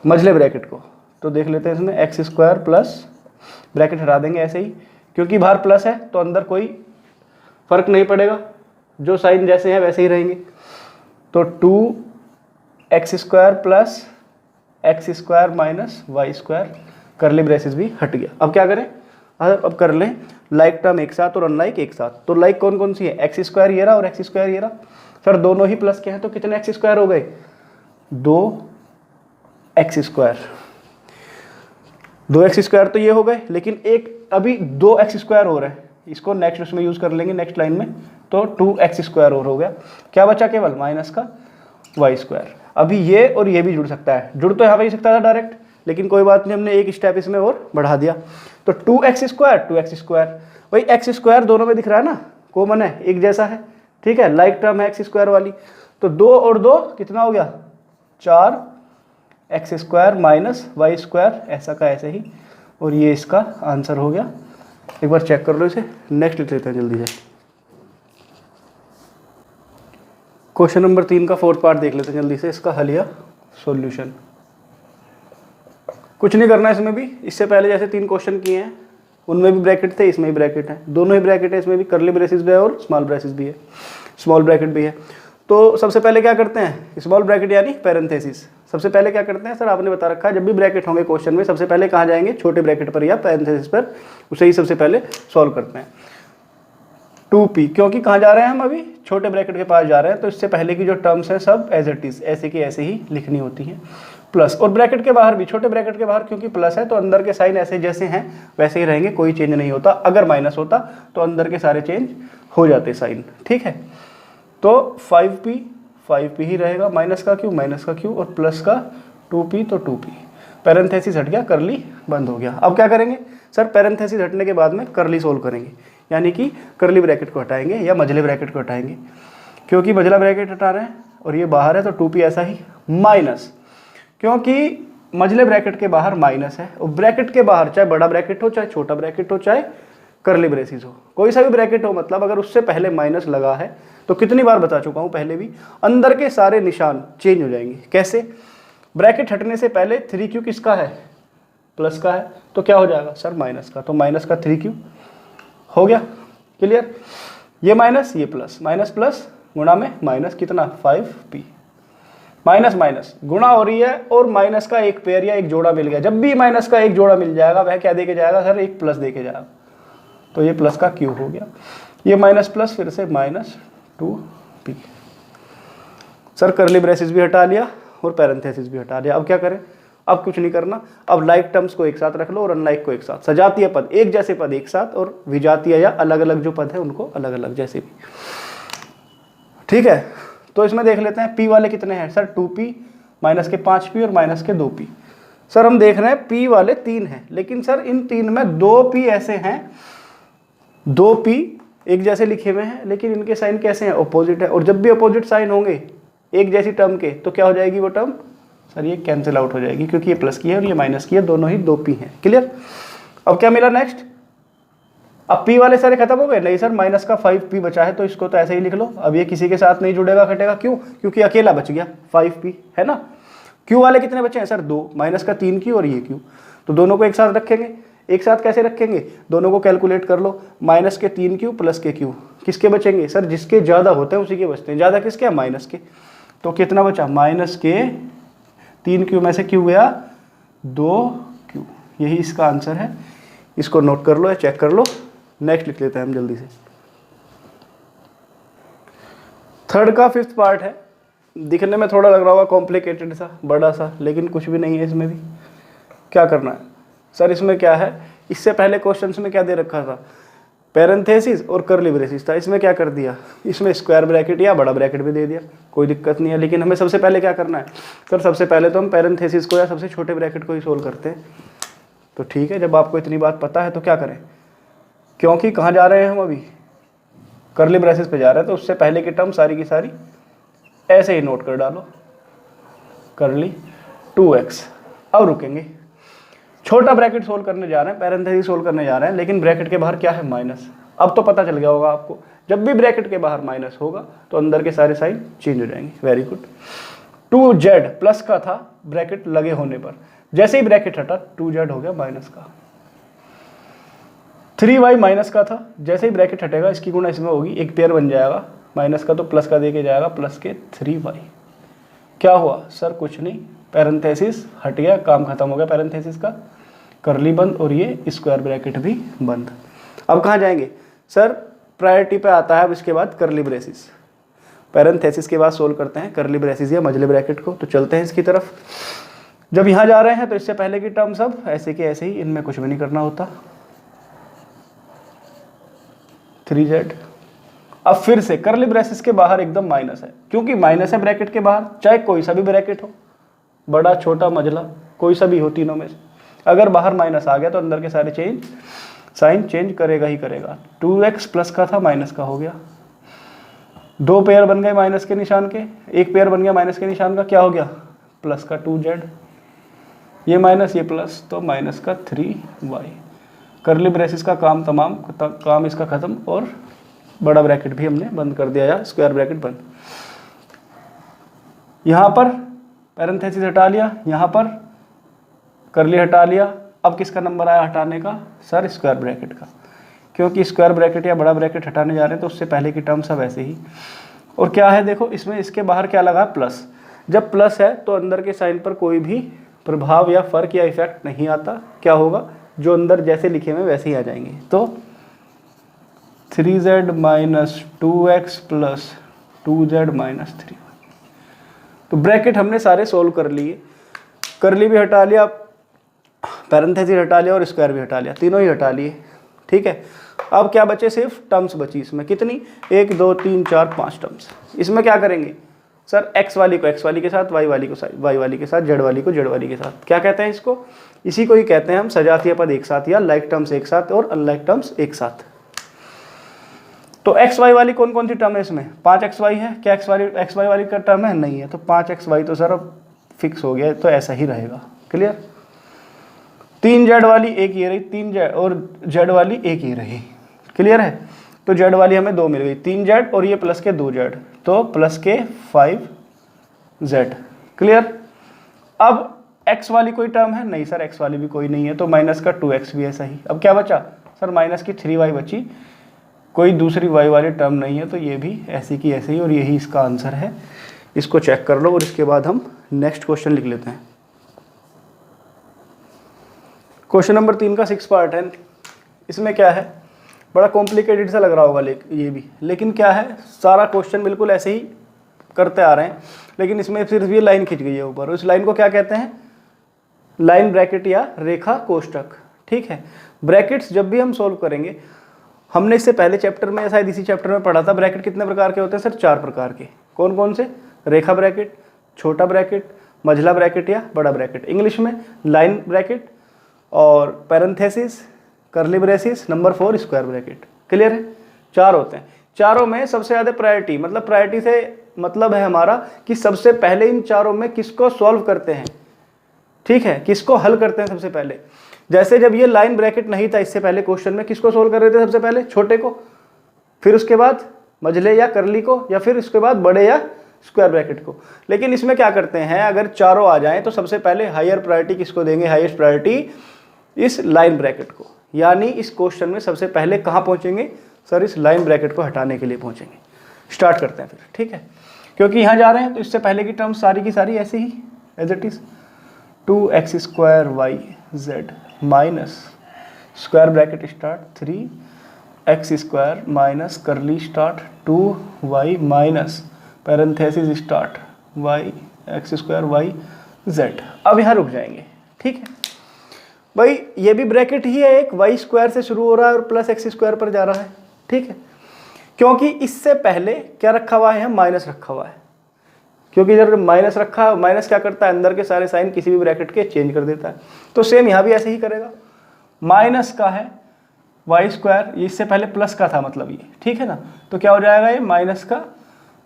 Speaker 1: मझले ब्रैकेट को। तो देख लेते हैं इसमें x स्क्वायर प्लस, ब्रैकेट हटा देंगे ऐसे ही, क्योंकि बाहर प्लस है तो अंदर कोई फर्क नहीं पड़ेगा, जो साइन जैसे हैं वैसे ही रहेंगे। तो 2x square plus x square minus Y square, curly braces भी हट गया। अब क्या करें, अब कर लें लाइक टर्म एक साथ और अनलाइक एक साथ। तो लाइक कौन कौन सी है, x स्क्वायर ये रहा और x स्क्वायर ये रहा। सर दोनों ही प्लस के हैं तो कितने x स्क्वायर हो गए, 2x स्क्वायर, 2x स्क्वायर तो ये हो गए, लेकिन एक अभी 2x स्क्वायर हो रहा है, इसको नेक्स्ट उसमें यूज कर लेंगे नेक्स्ट लाइन में। तो 2x स्क्वायर और हो गया, क्या बचा केवल माइनस का वाई स्क्वायर। अभी ये और ये भी जुड़ सकता है, जुड़ तो यहाँ पे ही सकता था डायरेक्ट, लेकिन कोई बात नहीं, हमने एक स्टेप इसमें और बढ़ा दिया। तो 2x स्क्वायर, वही x स्क्वायर दोनों में दिख रहा है ना, कॉमन है, एक जैसा है, ठीक है, लाइक टर्म है x स्क्वायर वाली। तो 2 और 2 कितना हो गया, 4x square minus Y square, ऐसा का ऐसे ही, और ये इसका आंसर हो गया। एक बार चेक कर लो इसे, नेक्स्ट लिख लेते हैं जल्दी से। क्वेश्चन नंबर 3 का फोर्थ पार्ट देख लेते हैं जल्दी से, इसका हल या सॉल्यूशन। कुछ नहीं करना इसमें भी, इससे पहले जैसे 3 क्वेश्चन किए हैं उनमें भी ब्रैकेट थे, इसमें भी ब्रैकेट है, दोनों ही ब्रैकेट है, इसमें भी करली ब्रेसिस भी है और स्मॉल ब्रेसिस भी है, स्मॉल ब्रैकेट भी है। तो सबसे पहले क्या करते हैं, स्मॉल ब्रैकेट यानी पैरेंथेसिस। सबसे पहले क्या करते हैं सर, आपने बता रखा है जब भी ब्रैकेट होंगे क्वेश्चन में सबसे पहले कहाँ जाएंगे, छोटे ब्रैकेट पर या पैरेंथेसिस पर, उसे ही सबसे पहले सॉल्व करते हैं। 2p, क्योंकि कहाँ जा रहे हैं हम अभी, छोटे ब्रैकेट के पास जा रहे हैं, तो इससे पहले की जो टर्म्स हैं सब एज इट इज ऐसे की ऐसे ही लिखनी होती हैं। प्लस, और ब्रैकेट के बाहर भी, छोटे ब्रैकेट के बाहर क्योंकि प्लस है तो अंदर के साइन ऐसे जैसे हैं वैसे ही रहेंगे, कोई चेंज नहीं होता। अगर माइनस होता तो अंदर के सारे चेंज हो जाते साइन, ठीक है। तो 5p ही रहेगा, माइनस का क्यू माइनस का क्यू, और प्लस का 2p तो 2p, पैरेंथेसिस हट गया, करली बंद हो गया। अब क्या करेंगे सर, पैरेंथेसिस हटने के बाद में करली सोल्व करेंगे, यानी कि करली ब्रैकेट को हटाएंगे या मझले ब्रैकेट को हटाएंगे, क्योंकि मझला ब्रैकेट हटा रहे हैं और ये बाहर है तो 2p ऐसा ही, माइनस, क्योंकि मझले ब्रैकेट के बाहर माइनस है, और ब्रैकेट के बाहर चाहे बड़ा ब्रैकेट हो चाहे छोटा ब्रैकेट हो चाहे करली ब्रेसिस हो, कोई सा भी ब्रैकेट हो, मतलब अगर उससे पहले माइनस लगा है तो कितनी बार बता चुका हूँ पहले भी, अंदर के सारे निशान चेंज हो जाएंगे। कैसे, ब्रैकेट हटने से पहले 3q किसका है, प्लस का है तो क्या हो जाएगा सर माइनस का, तो माइनस का 3q हो गया। क्लियर, ये माइनस ये प्लस, माइनस प्लस गुणा में माइनस कितना 5p, माइनस माइनस गुणा हो रही है और माइनस का एक पेयर या एक जोड़ा मिल गया। जब भी माइनस का एक जोड़ा मिल जाएगा वह क्या देके जाएगा सर, एक प्लस देके जाएगा, तो ये प्लस का q हो गया, ये माइनस प्लस फिर से minus 2p। Sir curly braces भी हटा लिया और पैरेंथेसिस भी हटा लिया। अब क्या करें, अब कुछ नहीं करना, अब लाइक टर्म्स को एक साथ रख लो और अनलाइक को एक साथ। सजातीय पद एक जैसे पद एक साथ और विजातीय या अलग अलग जो पद है उनको अलग अलग जैसे भी। ठीक है, तो इसमें देख लेते हैं p वाले कितने हैं सर, 2p माइनस के 5p और माइनस के 2p। सर हम देख रहे हैं p वाले 3 हैं, लेकिन सर इन 3 में 2p ऐसे हैं, 2p एक जैसे लिखे हुए हैं लेकिन इनके साइन कैसे हैं, अपोजिट है। और जब भी अपोजिट साइन होंगे एक जैसी टर्म के तो क्या हो जाएगी वो टर्म सर, ये कैंसिल आउट हो जाएगी, क्योंकि ये प्लस की है और ये माइनस की है, दोनों ही 2p हैं। क्लियर, अब क्या मिला नेक्स्ट, अब p वाले सारे खत्म हो गए, नहीं सर माइनस का 5p बचा है तो इसको तो ऐसे ही लिख लो। अब ये किसी के साथ नहीं जुड़ेगा घटेगा, क्यों, क्योंकि अकेला बच गया 5p है ना। q वाले कितने बचे हैं सर 2, माइनस का 3q और ये q, तो दोनों को एक साथ रखेंगे। एक साथ कैसे रखेंगे, दोनों को कैलकुलेट कर लो, माइनस के 3q प्लस के q, किसके बचेंगे सर, जिसके ज़्यादा होते हैं उसी के बचते हैं। ज़्यादा किसके हैं, माइनस के, तो कितना बचा, माइनस के 3q में से q गया 2q, यही इसका आंसर है। इसको नोट कर लो या चेक कर लो। नेक्स्ट लिख लेते हैं हम जल्दी से। थर्ड का 5th पार्ट है, दिखने में थोड़ा लग रहा होगा कॉम्प्लिकेटेड सा, बड़ा सा, लेकिन कुछ भी नहीं है इसमें भी। क्या करना है सर, इसमें क्या है, इससे पहले क्वेश्चंस में क्या दे रखा था, पैरेंथेसिस और कर्ली ब्रेसिस था, इसमें क्या कर दिया, इसमें स्क्वायर ब्रैकेट या बड़ा ब्रैकेट भी दे दिया, कोई दिक्कत नहीं है। लेकिन हमें सबसे पहले क्या करना है सर, सबसे पहले तो हम पैरेंथेसिस को या सबसे छोटे ब्रैकेट को ही सोल्व करते हैं। तो ठीक है, जब आपको इतनी बात पता है तो क्या करें, क्योंकि कहाँ जा रहे हैं हम, अभी कर्ली ब्रेसिस पे जा रहे हैं, तो उससे पहले की टर्म सारी की सारी ऐसे ही नोट कर डालो, कर्ली 2x। अब रुकेंगे, छोटा ब्रैकेट सोल्व करने जा रहे हैं, पैरेंथेसिस सोल्व करने जा रहे हैं, लेकिन ब्रैकेट के बाहर क्या है, माइनस। अब तो पता चल गया होगा आपको, जब भी ब्रैकेट के बाहर माइनस होगा तो अंदर के सारे साइन चेंज हो जाएंगे। Very good. 2z प्लस का था ब्रैकेट लगे होने पर, जैसे ही ब्रैकेट हटा 2z हो गया माइनस का। 3y माइनस का था, जैसे ही ब्रैकेट हटेगा इसकी गुणा इसमें होगी, एक पेयर बन जाएगा माइनस का, तो प्लस का देके जाएगा, प्लस के 3y। क्या हुआ सर, कुछ नहीं, पैरेंथेसिस हट गया, काम खत्म हो गया पैरेंथेसिस का, कर्ली बंद और ये स्क्वायर ब्रैकेट भी बंद। अब कहाँ जाएंगे सर, प्रायोरिटी पे आता है अब इसके बाद कर्ली ब्रेसिस। पैरेंथेसिस के बाद सोल्व करते हैं कर्ली ब्रेसिस या मझले ब्रैकेट को, तो चलते हैं इसकी तरफ। जब यहाँ जा रहे हैं तो इससे पहले की टर्म सब ऐसे के ऐसे ही, इनमें कुछ भी नहीं करना होता। 3z। अब फिर से कर्ली ब्रेसिस के बाहर एकदम माइनस है, क्योंकि माइनस है ब्रैकेट के बाहर, चाहे कोई सा भी ब्रैकेट हो, बड़ा छोटा मझला कोई सा भी हो, तीनों में से अगर बाहर माइनस आ गया तो अंदर के सारे साइन चेंज करेगा ही करेगा। 2x प्लस का था माइनस का हो गया, 2 पेयर बन गए माइनस के निशान के, एक पेयर बन गया माइनस के निशान का, क्या हो गया प्लस का 2z, ये माइनस ये प्लस, तो माइनस का 3y। कर्ली ब्रेसिस का काम तमाम, काम इसका खत्म, और बड़ा ब्रैकेट भी हमने बंद कर दिया, या स्क्वायर ब्रैकेट बंद। यहाँ पर पैरेंथेसिस हटा लिया, यहाँ पर कर्ली हटा लिया। अब किसका नंबर आया हटाने का सर, स्क्वायर ब्रैकेट का, क्योंकि स्क्वायर ब्रैकेट या बड़ा ब्रैकेट हटाने जा रहे हैं तो उससे पहले की टर्म सब ऐसे ही। और क्या है देखो, इसमें इसके बाहर क्या लगा, प्लस। जब प्लस है तो अंदर के साइन पर कोई भी प्रभाव या फर्क या इफेक्ट नहीं आता, क्या होगा, जो अंदर जैसे लिखे हुए वैसे ही आ जाएंगे। तो 3z minus 2x plus 2z minus 3। तो ब्रैकेट हमने सारे सोल्व कर लिए, कर्ली भी हटा लिया, पैरेंथेसिस हटा लिया और स्क्वायर भी हटा लिया, तीनों ही हटा लिए। ठीक है, अब क्या बचे, सिर्फ टर्म्स बची इसमें, कितनी, 1 2 3 4 5 टर्म्स। इसमें क्या करेंगे सर, x वाली को x वाली के साथ, y वाली को y वाली के साथ, z वाली को z वाली के साथ। क्या कहते हैं इसको, इसी को ही कहते हैं हम सजातीय पद एक साथ, या लाइक टर्म्स एक साथ और अनलाइक टर्म्स एक साथ। तो x y वाली कौन कौन सी टर्म है इसमें, 5xy है, क्या x y वाली का टर्म है, नहीं है, तो 5xy तो सर अब फिक्स हो गया, तो ऐसा ही रहेगा। क्लियर। 3z वाली एक ये रही, 3z और z वाली एक ये रही। क्लियर है, तो z वाली हमें 2 मिल गई, 3z और ये प्लस के 2z, तो प्लस के 5z। क्लियर। अब एक्स वाली कोई टर्म है? नहीं सर, एक्स वाली भी कोई नहीं है, तो माइनस का 2x भी ऐसा ही। अब क्या बचा सर? माइनस की 3y बची, कोई दूसरी y वाली टर्म नहीं है, तो ये भी ऐसी की ऐसे ही, और यही इसका आंसर है। इसको चेक कर लो और इसके बाद हम नेक्स्ट क्वेश्चन लिख लेते हैं। क्वेश्चन नंबर 3 का 6 पार्ट है। इसमें क्या है, बड़ा कॉम्प्लिकेटेड सा लग रहा होगा ये भी, लेकिन क्या है, सारा क्वेश्चन बिल्कुल ऐसे ही करते आ रहे हैं, लेकिन इसमें सिर्फ ये लाइन खिंच गई है ऊपर। उस लाइन को क्या कहते हैं? लाइन ब्रैकेट या रेखा कोष्ठक। ठीक है, ब्रैकेट्स जब भी हम सोल्व करेंगे, हमने इससे पहले चैप्टर में, शायद इसी चैप्टर में पढ़ा था, ब्रैकेट कितने प्रकार के होते हैं सर? 4 प्रकार के। कौन कौन से? रेखा ब्रैकेट, छोटा ब्रैकेट, मझला ब्रैकेट या बड़ा ब्रैकेट। इंग्लिश में लाइन ब्रैकेट और parenthesis, curly braces, number 4 square bracket. Clear है? 4 होते हैं। चारों में सबसे ज़्यादा प्रायोरिटी, मतलब प्रायोरिटी से मतलब है हमारा कि सबसे पहले इन चारों में किसको सॉल्व करते हैं। ठीक है, किसको हल करते हैं सबसे पहले। जैसे जब ये लाइन ब्रैकेट नहीं था इससे पहले क्वेश्चन में, किसको सोल्व कर रहे थे सबसे पहले? छोटे को, फिर उसके बाद मझले या कर्ली को, या फिर उसके बाद बड़े या स्क्वायर ब्रैकेट को। लेकिन इसमें क्या करते हैं, अगर चारों आ जाएं तो सबसे पहले हायर प्रायोरिटी किसको देंगे? हाईएस्ट प्रायोरिटी इस लाइन ब्रैकेट को। यानी इस क्वेश्चन में सबसे पहले कहाँ पहुंचेंगे सर? इस लाइन ब्रैकेट को हटाने के लिए पहुंचेंगे। स्टार्ट करते हैं फिर। ठीक है, क्योंकि यहाँ जा रहे हैं तो इससे पहले की टर्म सारी की सारी ऐसे ही as it is 2x² yz minus square bracket start 3x² minus curly start 2y minus parenthesis start y x²yz। अब यहाँ रुक जाएंगे। ठीक है भाई, ये भी ब्रैकेट ही है एक, y² से शुरू हो रहा है और प्लस x² पर जा रहा है। ठीक है, क्योंकि इससे पहले क्या रखा हुआ है? माइनस रखा हुआ है, क्योंकि जब माइनस रखा, माइनस क्या करता है? अंदर के सारे साइन किसी भी ब्रैकेट के चेंज कर देता है। तो सेम यहाँ भी ऐसे ही करेगा। माइनस का है y², इससे पहले प्लस का था मतलब ये। ठीक है ना, तो क्या हो जाएगा? ये माइनस का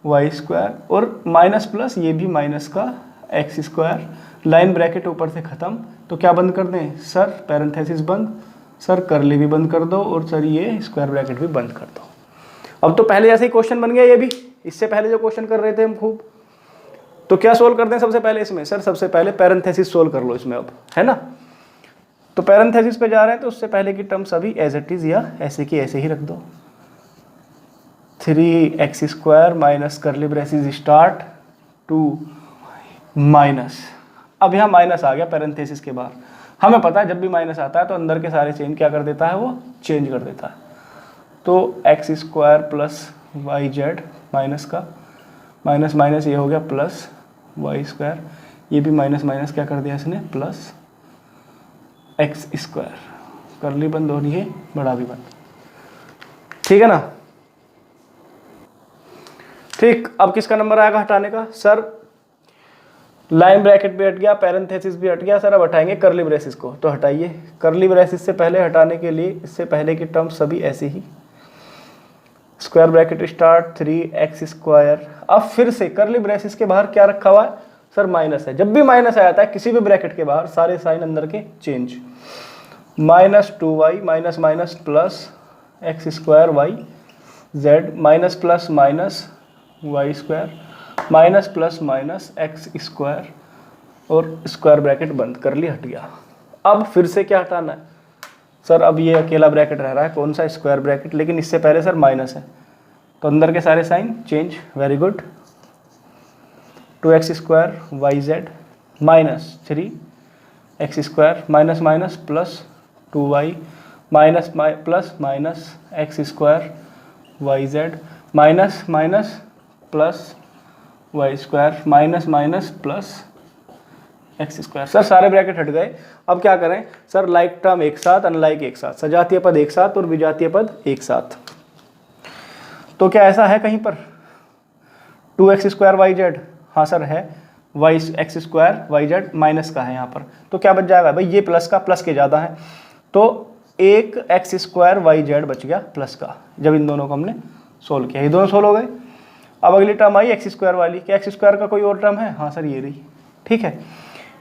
Speaker 1: y² और माइनस प्लस ये भी माइनस का x²। लाइन ब्रैकेट ऊपर से खत्म, तो क्या बंद कर दें सर? पैरेंथेसिस बंद, सर करली भी बंद कर दो, और सर ये स्क्वायर ब्रैकेट भी बंद कर दो। अब तो पहले जैसे ही क्वेश्चन बन गया ये भी, इससे पहले जो क्वेश्चन कर रहे थे हम खूब। तो क्या सोल्व करते हैं सबसे पहले इसमें? सर सबसे पहले पैरेंथेसिस सोल्व कर लो इसमें अब, है ना। तो पैरेंथेसिस पे जा रहे हैं, तो उससे पहले की टर्म सभी एज इट इज या ऐसे की ऐसे ही रख दो। 3x² माइनस करली ब्रेसिस स्टार्ट 2 माइनस, अब यहाँ माइनस आ गया पैरेंथेसिस के बाहर। हमें पता है जब भी माइनस आता है तो अंदर के सारे चेंज क्या कर देता है? वो चेंज कर देता है। तो x² प्लस yz माइनस का माइनस माइनस ये हो गया प्लस y², ये भी माइनस माइनस क्या कर दिया इसने? Plus x²। करली बंद हो रही है, बड़ा भी बंद। ठीक है ना। ठीक, अब किसका नंबर आएगा हटाने का? सर लाइन ब्रैकेट भी हट गया, पैरेंथेसिस भी हट गया, सर अब हटाएंगे करली ब्रेसिस को। तो हटाइए, करली ब्रेसिस से पहले हटाने के लिए इससे पहले की टर्म सभी ऐसे ही, स्क्वायर ब्रैकेट स्टार्ट 3x²। अब फिर से करली ब्रेसिस के बाहर क्या रखा हुआ है सर? माइनस है। जब भी माइनस आ जाता है किसी भी ब्रैकेट के बाहर सारे साइन अंदर के change. Minus 2y minus minus plus x²yz minus plus minus y² minus plus minus x² और स्क्वायर ब्रैकेट बंद, कर ली, हट गया। अब फिर से क्या हटाना है सर? अब ये अकेला ब्रैकेट रह रहा है, कौन सा? स्क्वायर ब्रैकेट, लेकिन इससे पहले सर माइनस है, तो अंदर के सारे sign change. Very good. 2x² yz minus 3x² minus minus plus 2y minus plus minus x² yz minus minus plus y² minus minus plus x²। Sir सारे ब्रैकेट हट गए। अब क्या करें सर? लाइक टर्म एक साथ, अनलाइक एक साथ, सजातीय पद एक साथ और विजातीय पद एक साथ। तो क्या ऐसा है कहीं पर? 2x² yz, हाँ सर है, x² yz माइनस का है यहाँ पर, तो क्या बच जाएगा भाई? ये प्लस का, प्लस के ज़्यादा है, तो एक x² yz बच गया प्लस का, जब इन दोनों को हमने सोल्व किया। ये दोनों सोल्व हो गए। अब अगली टर्म आई x² वाली, क्या x² का कोई और टर्म है? हाँ सर ये रही। ठीक है,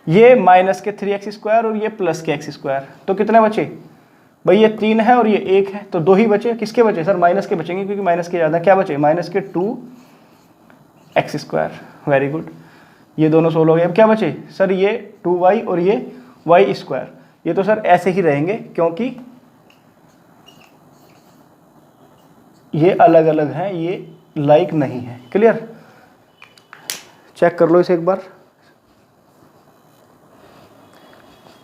Speaker 1: ये माइनस के 3x² और ये प्लस के x², तो कितने बचे भाई? ये 3 है और ये 1 है, तो 2 ही बचे। किसके बचे सर? माइनस के बचेंगे, क्योंकि माइनस के ज़्यादा। क्या बचे? माइनस के 2x²। Very good. ये दोनों सोल्व हो गए। अब क्या बचे सर, ये 2y और ये y स्क्वायर, ये तो सर ऐसे ही रहेंगे क्योंकि ये अलग अलग हैं, ये लाइक नहीं है। क्लियर, चेक कर लो इसे एक बार।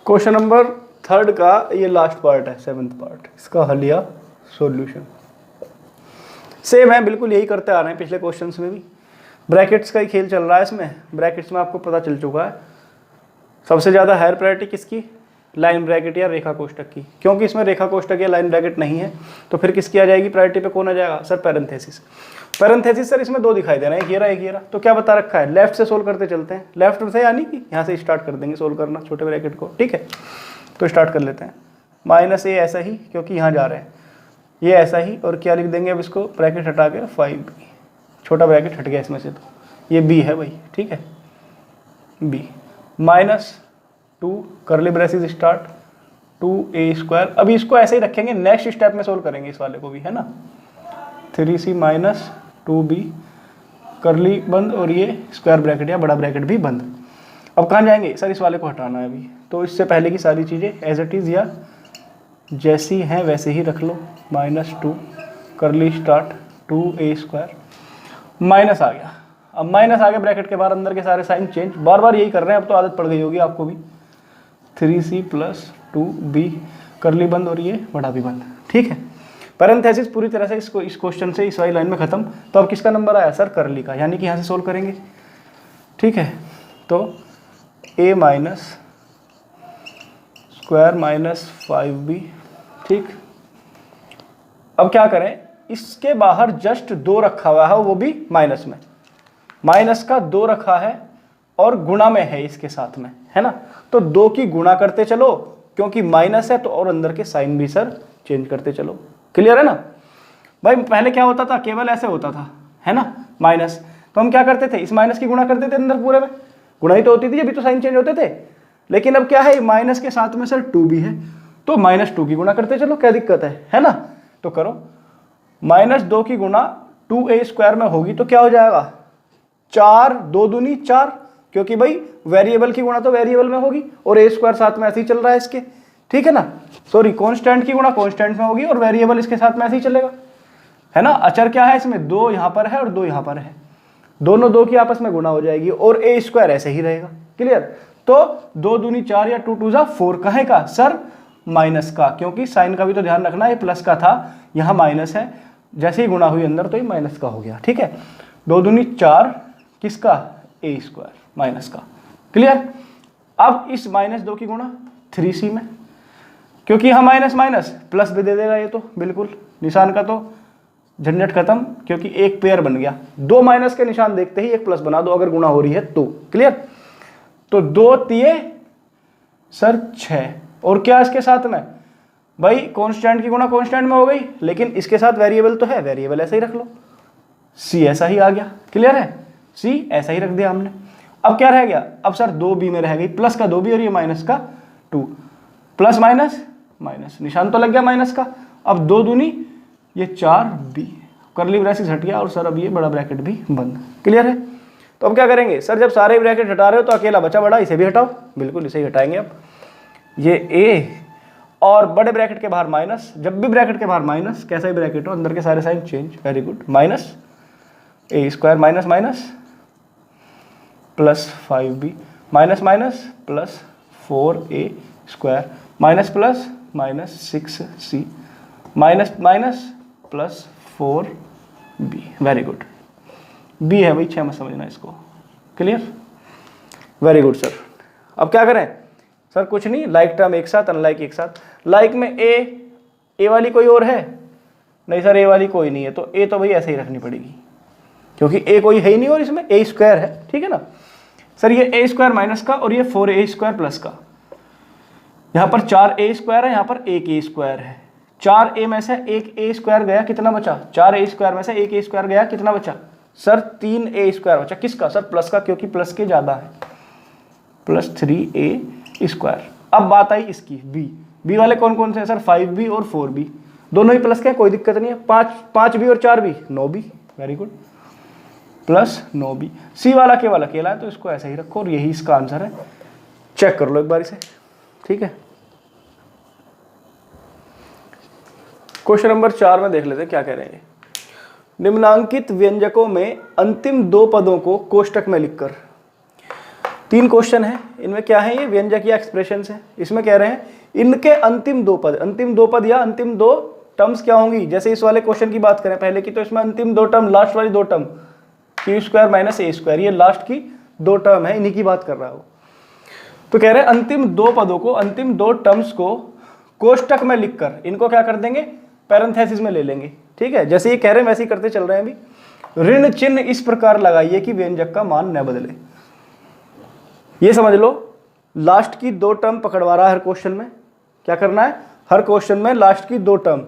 Speaker 1: क्वेश्चन नंबर 3 का ये लास्ट पार्ट है, 7th पार्ट, इसका हल या सॉल्यूशन सेम है, बिल्कुल यही करते आ रहे हैं पिछले क्वेश्चंस में भी। ब्रैकेट्स का ही खेल चल रहा है इसमें। ब्रैकेट्स में आपको पता चल चुका है सबसे ज़्यादा हायर प्रायोरिटी किसकी, लाइन ब्रैकेट या रेखा कोष्टक की, क्योंकि इसमें रेखा कोष्टक या लाइन ब्रैकेट नहीं है तो फिर किसकी आ जाएगी प्रायोरिटी पे, कौन आ जाएगा सर, पैरेंथेसिस। पैरेंथेसिस सर इसमें 2 दिखाई दे रहे हैं, एक ये रहा एक ये रहा, तो क्या बता रखा है, लेफ्ट से सोल्व करते चलते हैं, लेफ्ट से यानी कि यहाँ से स्टार्ट कर देंगे सोल्व करना छोटे ब्रैकेट को। ठीक है, तो स्टार्ट कर लेते हैं। -a ऐसा ही क्योंकि यहाँ जा रहे हैं, ये ऐसा ही, और क्या लिख देंगे अब इसको, ब्रैकेट हटा के 5b, छोटा ब्रैकेट हट गया इसमें से, तो ये b है भाई। ठीक है, b -2 करली ब्रेसिस स्टार्ट 2a स्क्वायर। अभी इसको ऐसे ही रखेंगे, नेक्स्ट स्टेप में सोल्व करेंगे इस वाले को भी, है ना। 3c - 2b करली बंद और ये स्क्वायर ब्रैकेट या बड़ा ब्रैकेट भी बंद। अब कहाँ जाएंगे सर, इस वाले को हटाना है अभी, तो इससे पहले की सारी चीज़ें एज इट इज़ या जैसी हैं वैसे ही रख लो। -2 करली स्टार्ट 2a स्क्वायर, माइनस आ गया। अब माइनस आ गया ब्रैकेट के बाहर, अंदर के सारे साइन चेंज, बार बार यही कर रहे हैं, अब तो आदत पड़ गई होगी आपको भी। 3c + 2b करली बंद और ये बड़ा भी बंद। ठीक है, पैरेंथेसिस पूरी तरह से इस क्वेश्चन से इस वाली लाइन में खत्म। तो अब किसका नंबर आया सर, करली का, यानी कि यहाँ से सोल्व करेंगे। ठीक है, तो a स्क्वायर -5b। ठीक, अब क्या करें, इसके बाहर जस्ट 2 रखा हुआ है, वो भी माइनस में, माइनस का 2 रखा है और गुणा में है इसके साथ में, है ना। तो 2 की गुणा करते चलो क्योंकि माइनस है, तो और अंदर के साइन भी सर चेंज करते चलो। क्लियर है ना भाई। पहले क्या होता था, केवल ऐसे होता था, है ना, माइनस, तो हम क्या करते थे, इस माइनस की गुणा करते थे अंदर पूरे में, गुणा ही तो होती थी, अभी तो साइन चेंज होते थे। लेकिन अब क्या है, माइनस के साथ में सर 2 भी है, तो -2 की गुणा करते चलो, क्या दिक्कत है ना। तो करो, -2 की गुणा 2a स्क्वायर में होगी तो क्या हो जाएगा, 4 2 दूनी 4, क्योंकि भाई वेरिएबल की गुणा तो वेरिएबल में होगी और a स्क्वायर साथ में ऐसे ही चल रहा है इसके। ठीक है ना, सॉरी, कांस्टेंट की गुणा कांस्टेंट में होगी और वेरिएबल इसके साथ में ऐसे ही चलेगा, है ना। अचर क्या है इसमें, 2 यहाँ पर है और 2 यहाँ पर है, दोनों 2 की आपस में गुणा हो जाएगी और a स्क्वायर ऐसे ही रहेगा। क्लियर, तो 2 दूनी 4 या 2 2 जा 4 कहे का सर, माइनस का, क्योंकि साइन का भी तो ध्यान रखना है, प्लस का था, यहाँ माइनस है, जैसे ही गुणा हुई अंदर तो ये माइनस का हो गया। ठीक है, 2 दूनी 4 किसका, a स्क्वायर माइनस का। क्लियर, अब इस -2 की गुणा 3c में, क्योंकि यहाँ माइनस माइनस प्लस भी दे देगा ये, तो बिल्कुल निशान का तो झंझट खत्म, क्योंकि एक पेयर बन गया। 2 माइनस के निशान देखते ही एक प्लस बना दो अगर गुणा हो रही है तो। क्लियर, तो 2 तिये सर 6, और क्या इसके साथ में भाई, कांस्टेंट की गुणा कांस्टेंट में हो गई, लेकिन इसके साथ वेरिएबल तो है, वेरिएबल ऐसा ही रख लो, c ऐसा ही आ गया। क्लियर है, c ऐसा ही रख दिया हमने। अब क्या रह गया, अब सर 2b में रह गई, प्लस का 2b और ये माइनस का 2, प्लस माइनस माइनस, निशान तो लग गया माइनस का। अब 2 दूनी ये 4b, करली ब्रैकेट हट गया और सर अब ये बड़ा ब्रैकेट भी बंद। क्लियर है, तो अब क्या करेंगे सर, जब सारे ब्रैकेट हटा रहे हो तो अकेला बचा बड़ा, इसे भी हटाओ, बिल्कुल इसे ही हटाएंगे। अब ये a और बड़े ब्रैकेट के बाहर माइनस, जब भी ब्रैकेट के बाहर माइनस, कैसा ही ब्रैकेट हो अंदर के सारे sign change, very good, minus a square minus minus plus 5b minus minus plus 4a square minus plus minus 6c minus minus plus 4b, very good, b है भाई 6 मत समझना इसको। Clear, very good sir. अब क्या करें सर, कुछ नहीं, लाइक टर्म एक साथ, अनलाइक एक साथ। लाइक में a वाली कोई और है नहीं सर, a वाली कोई नहीं है, तो a तो भाई ऐसे ही रखनी पड़ेगी क्योंकि a कोई है ही नहीं और इसमें a स्क्वायर है। ठीक है ना सर, ये a स्क्वायर माइनस का और ये 4a स्क्वायर प्लस का, यहाँ पर 4a स्क्वायर है, यहाँ पर 1a स्क्वायर है। 4a में से 1a स्क्वायर गया, कितना बचा, 4a स्क्वायर में से 1a स्क्वायर गया, कितना बचा सर, 3a स्क्वायर बचा। किसका सर, प्लस का, क्योंकि प्लस के ज़्यादा है, प्लस 3a स्क्वायर। अब बात आई इसकी b वाले कौन कौन से हैं सर, 5b और 4b, दोनों ही प्लस के हैं, कोई दिक्कत नहीं है। 5b और 4b 9b, very good. Plus 9b। सी वाला केवल अकेला है तो इसको ऐसे ही रखो और यही इसका आंसर है। चेक कर लो एक बार इसे, ठीक है। क्वेश्चन नंबर 4 में देख लेते हैं क्या कह रहे हैं। निम्नांकित व्यंजकों में अंतिम 2 पदों को कोष्टक में लिखकर। 3 क्वेश्चन है, इनमें क्या है, ये व्यंजक या एक्सप्रेशन है। इसमें कह रहे हैं इनके अंतिम 2 पद, अंतिम 2 पद या अंतिम 2 टर्म्स क्या होंगी। जैसे इस वाले क्वेश्चन की बात करें पहले की, तो इसमें अंतिम 2 टर्म, लास्ट वाली 2 टर्म q² माइनस a², ये लास्ट की 2 टर्म है, इन्हीं की बात कर रहा हो। तो कह रहे हैं अंतिम 2 पदों को, अंतिम 2 टर्म्स को कोष्टक में लिखकर इनको क्या कर देंगे, पैरेंथेसिस में ले लेंगे, ठीक है। जैसे ये कह रहे हैं वैसे ही करते चल रहे हैं अभी। ऋण चिन्ह इस प्रकार लगाइए कि व्यंजक का मान न बदले। ये समझ लो लास्ट की 2 टर्म पकड़वा रहा है हर क्वेश्चन में। क्या करना है, हर क्वेश्चन में लास्ट की 2 टर्म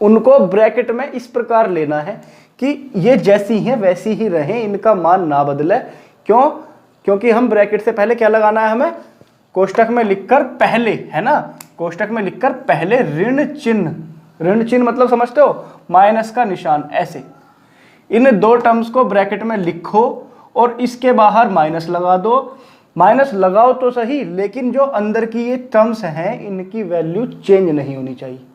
Speaker 1: उनको ब्रैकेट में इस प्रकार लेना है कि ये जैसी हैं वैसी ही रहें, इनका मान ना बदले। क्यों, क्योंकि हम ब्रैकेट से पहले क्या लगाना है, हमें कोष्टक में लिखकर पहले, है ना, कोष्टक में लिखकर पहले ऋण चिन्ह, ऋण चिन्ह मतलब समझते हो, माइनस का निशान, ऐसे इन 2 टर्म्स को ब्रैकेट में लिखो और इसके बाहर माइनस लगा दो। माइनस लगाओ तो सही, लेकिन जो अंदर की ये टर्म्स हैं इनकी वैल्यू चेंज नहीं होनी चाहिए।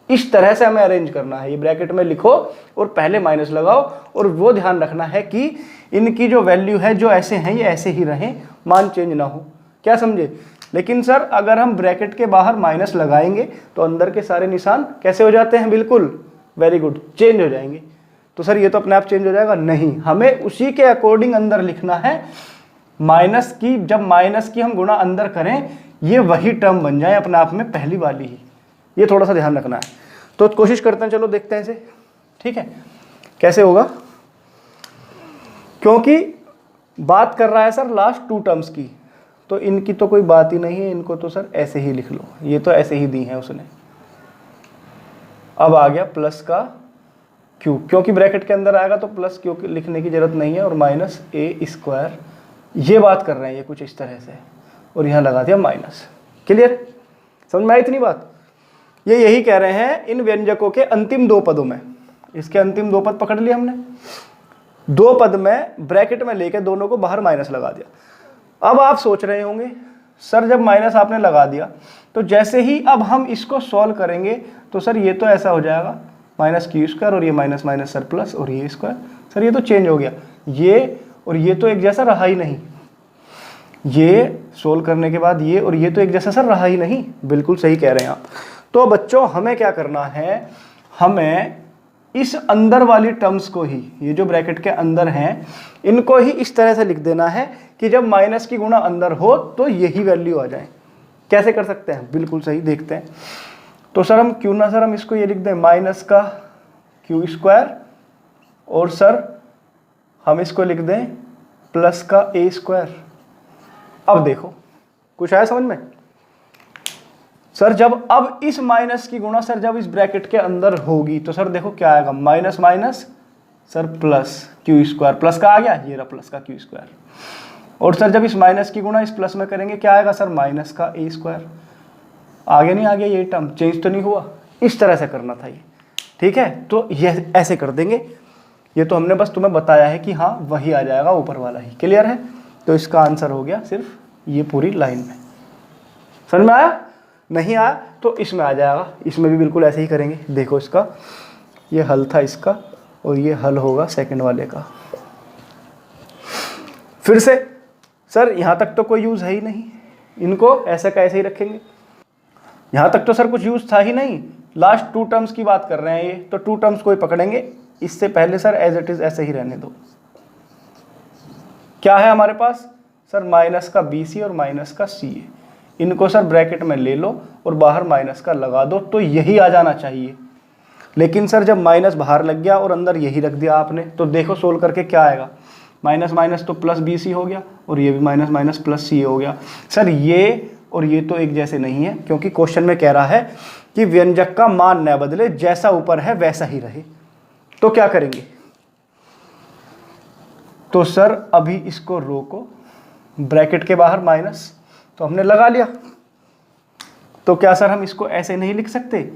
Speaker 1: इस तरह से हमें अरेंज करना है, ये ब्रैकेट में लिखो और पहले माइनस लगाओ, और वो ध्यान रखना है कि इनकी जो वैल्यू है, जो ऐसे हैं ये ऐसे ही रहें, मान चेंज ना हो। क्या समझे। लेकिन सर अगर हम ब्रैकेट के बाहर माइनस लगाएंगे तो अंदर के सारे निशान कैसे हो जाते हैं, बिल्कुल वेरी गुड, चेंज हो जाएंगे। तो सर ये तो अपने आप चेंज हो जाएगा, नहीं, हमें उसी के अकॉर्डिंग अंदर लिखना है। माइनस की, जब माइनस की हम गुणा अंदर करें, ये वही टर्म बन जाए अपने आप में, पहली वाली ही। ये थोड़ा सा ध्यान रखना है। तो कोशिश करते हैं, चलो देखते हैं इसे, ठीक है, कैसे होगा। क्योंकि बात कर रहा है सर लास्ट 2 टर्म्स की, तो इनकी तो कोई बात ही नहीं है, इनको तो सर ऐसे ही लिख लो, ये तो ऐसे ही दी है उसने। अब आ गया प्लस का q, क्योंकि ब्रैकेट के अंदर आएगा तो प्लस q लिखने की जरूरत नहीं है, और माइनस a², ये बात कर रहे हैं ये कुछ इस तरह से, और यहाँ लगा दिया माइनस। क्लियर, समझ में आई इतनी बात। ये यही कह रहे हैं इन व्यंजकों के अंतिम 2 पदों में, इसके अंतिम 2 पद पकड़ लिए हमने, 2 पद में ब्रैकेट में लेके दोनों को बाहर माइनस लगा दिया। अब आप सोच रहे होंगे सर जब माइनस आपने लगा दिया तो जैसे ही अब हम इसको सॉल्व करेंगे तो सर ये तो ऐसा हो जाएगा माइनस q², और ये माइनस माइनस सर प्लस, और ये स्क्वायर, सर ये तो चेंज हो गया, ये और ये तो एक जैसा रहा ही नहीं। ये सोल्व करने के बाद ये और ये तो एक जैसा सर रहा ही नहीं। बिल्कुल सही कह रहे हैं आप। तो बच्चों हमें क्या करना है, हमें इस अंदर वाली टर्म्स को ही, ये जो ब्रैकेट के अंदर हैं, इनको ही इस तरह से लिख देना है कि जब माइनस की गुणा अंदर हो तो यही वैल्यू आ जाए। कैसे कर सकते हैं, बिल्कुल सही, देखते हैं। तो सर हम क्यों ना सर हम इसको ये लिख दें माइनस का q², और सर हम इसको लिख दें प्लस का a²। अब देखो कुछ आया समझ में। सर जब अब इस माइनस की गुणा सर जब इस ब्रैकेट के अंदर होगी तो सर देखो क्या आएगा, minus minus sir plus q², plus का आ गया, ये रहा प्लस का q², और सर जब इस माइनस की गुणा इस प्लस में करेंगे क्या आएगा सर, माइनस का a²। आगे नहीं आ गया, ये टर्म चेंज तो नहीं हुआ। इस तरह से करना था ये, ठीक है। तो ये ऐसे कर देंगे, ये तो हमने बस तुम्हें बताया है कि हाँ वही आ जाएगा, ऊपर वाला ही। क्लियर है। तो इसका आंसर हो गया सिर्फ ये पूरी लाइन में। समझ में आया, नहीं आया तो इसमें आ जाएगा, इसमें भी बिल्कुल ऐसे ही करेंगे। देखो इसका ये हल था इसका, और ये हल होगा सेकंड वाले का। फिर से सर यहाँ तक तो कोई यूज है ही नहीं, इनको ऐसे का ऐसे ही रखेंगे। यहाँ तक तो सर कुछ यूज था ही नहीं, लास्ट 2 टर्म्स की बात कर रहे हैं ये, तो 2 टर्म्स को ही पकड़ेंगे। इससे पहले सर एज इट इज ऐसे ही रहने दो। क्या है हमारे पास सर, माइनस का BC और माइनस का CA, इनको सर ब्रैकेट में ले लो और बाहर माइनस का लगा दो, तो यही आ जाना चाहिए। लेकिन सर जब माइनस बाहर लग गया और अंदर यही रख दिया आपने, तो देखो सोल्व करके क्या आएगा, माइनस माइनस तो प्लस BC हो गया, और ये भी माइनस माइनस प्लस CA हो गया। सर ये और ये तो एक जैसे नहीं है, क्योंकि क्वेश्चन में कह रहा है कि व्यंजक का मान न बदले, जैसा ऊपर है वैसा ही रहे। तो क्या करेंगे, तो सर अभी इसको रोको, ब्रैकेट के बाहर माइनस तो हमने लगा लिया, तो क्या सर हम इसको ऐसे नहीं लिख सकते,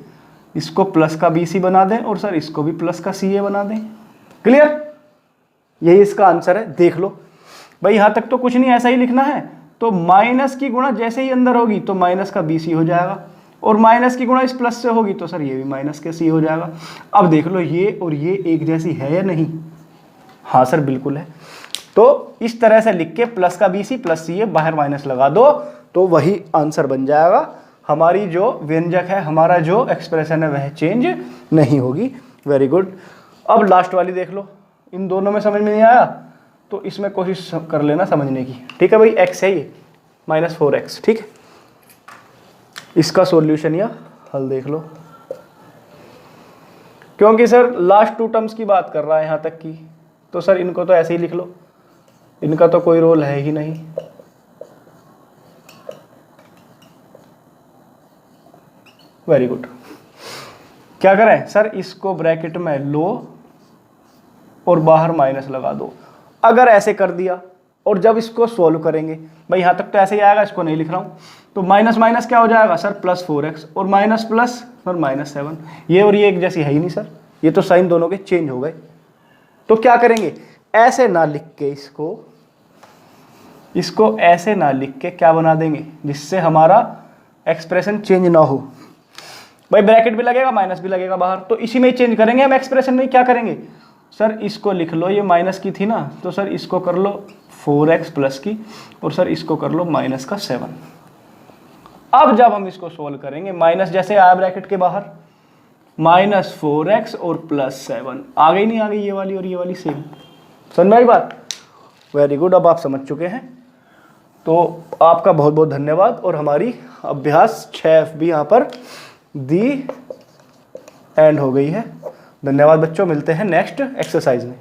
Speaker 1: इसको प्लस का BC बना दें और सर इसको भी प्लस का CA बना दें। क्लियर, यही इसका आंसर है। देख लो भाई, यहां तक तो कुछ नहीं, ऐसा ही लिखना है। तो माइनस की गुणा जैसे ही अंदर होगी तो माइनस का BC हो जाएगा, और माइनस की गुणा इस प्लस से होगी तो सर ये भी माइनस के C हो जाएगा। अब देख लो ये और ये एक जैसी है या नहीं? हाँ सर बिल्कुल है। तो इस तरह से लिख के प्लस का BC प्लस C है, बाहर माइनस लगा दो तो वही आंसर बन जाएगा। हमारी जो व्यंजक है, हमारा जो एक्सप्रेशन है वह चेंज नहीं होगी। Very good. अब लास्ट वाली देख लो, इन दोनों में समझ में नहीं आया तो इसमें कोशिश कर लेना समझने की, ठीक है भाई। x है ये -4x, ठीक है। इसका सॉल्यूशन या हल देख लो, क्योंकि सर लास्ट 2 टर्म्स की बात कर रहा है यहां तक की, तो सर इनको तो ऐसे ही लिख लो, इनका तो कोई रोल है ही नहीं। Very good. क्या करें सर, इसको ब्रैकेट में लो और बाहर माइनस लगा दो। अगर ऐसे कर दिया और जब इसको सॉल्व करेंगे, भाई यहां तक तो ऐसे ही आएगा, इसको नहीं लिख रहा हूं, तो माइनस माइनस क्या हो जाएगा सर, +4x, और माइनस प्लस सर -7। ये और ये एक जैसी है ही नहीं सर, ये तो साइन दोनों के चेंज हो गए। तो क्या करेंगे, ऐसे ना लिख के इसको ऐसे ना लिख के क्या बना देंगे जिससे हमारा एक्सप्रेशन चेंज ना हो। भाई ब्रैकेट भी लगेगा, माइनस भी लगेगा बाहर, तो इसी में ही चेंज करेंगे हम एक्सप्रेशन में। क्या करेंगे सर, इसको लिख लो, ये माइनस की थी ना, तो सर इसको कर लो 4x प्लस की, और सर इसको कर लो -7। अब जब हम इसको सोल्व करेंगे, माइनस जैसे आया ब्रैकेट के बाहर, -4x और +7 आ गई, नहीं आ गई ये वाली और ये वाली सेम। समझ में आई बात? Very good. अब आप समझ चुके हैं, तो आपका बहुत बहुत धन्यवाद। और हमारी अभ्यास 6F भी यहाँ पर दी एंड हो गई है। धन्यवाद बच्चों, मिलते हैं नेक्स्ट एक्सरसाइज में।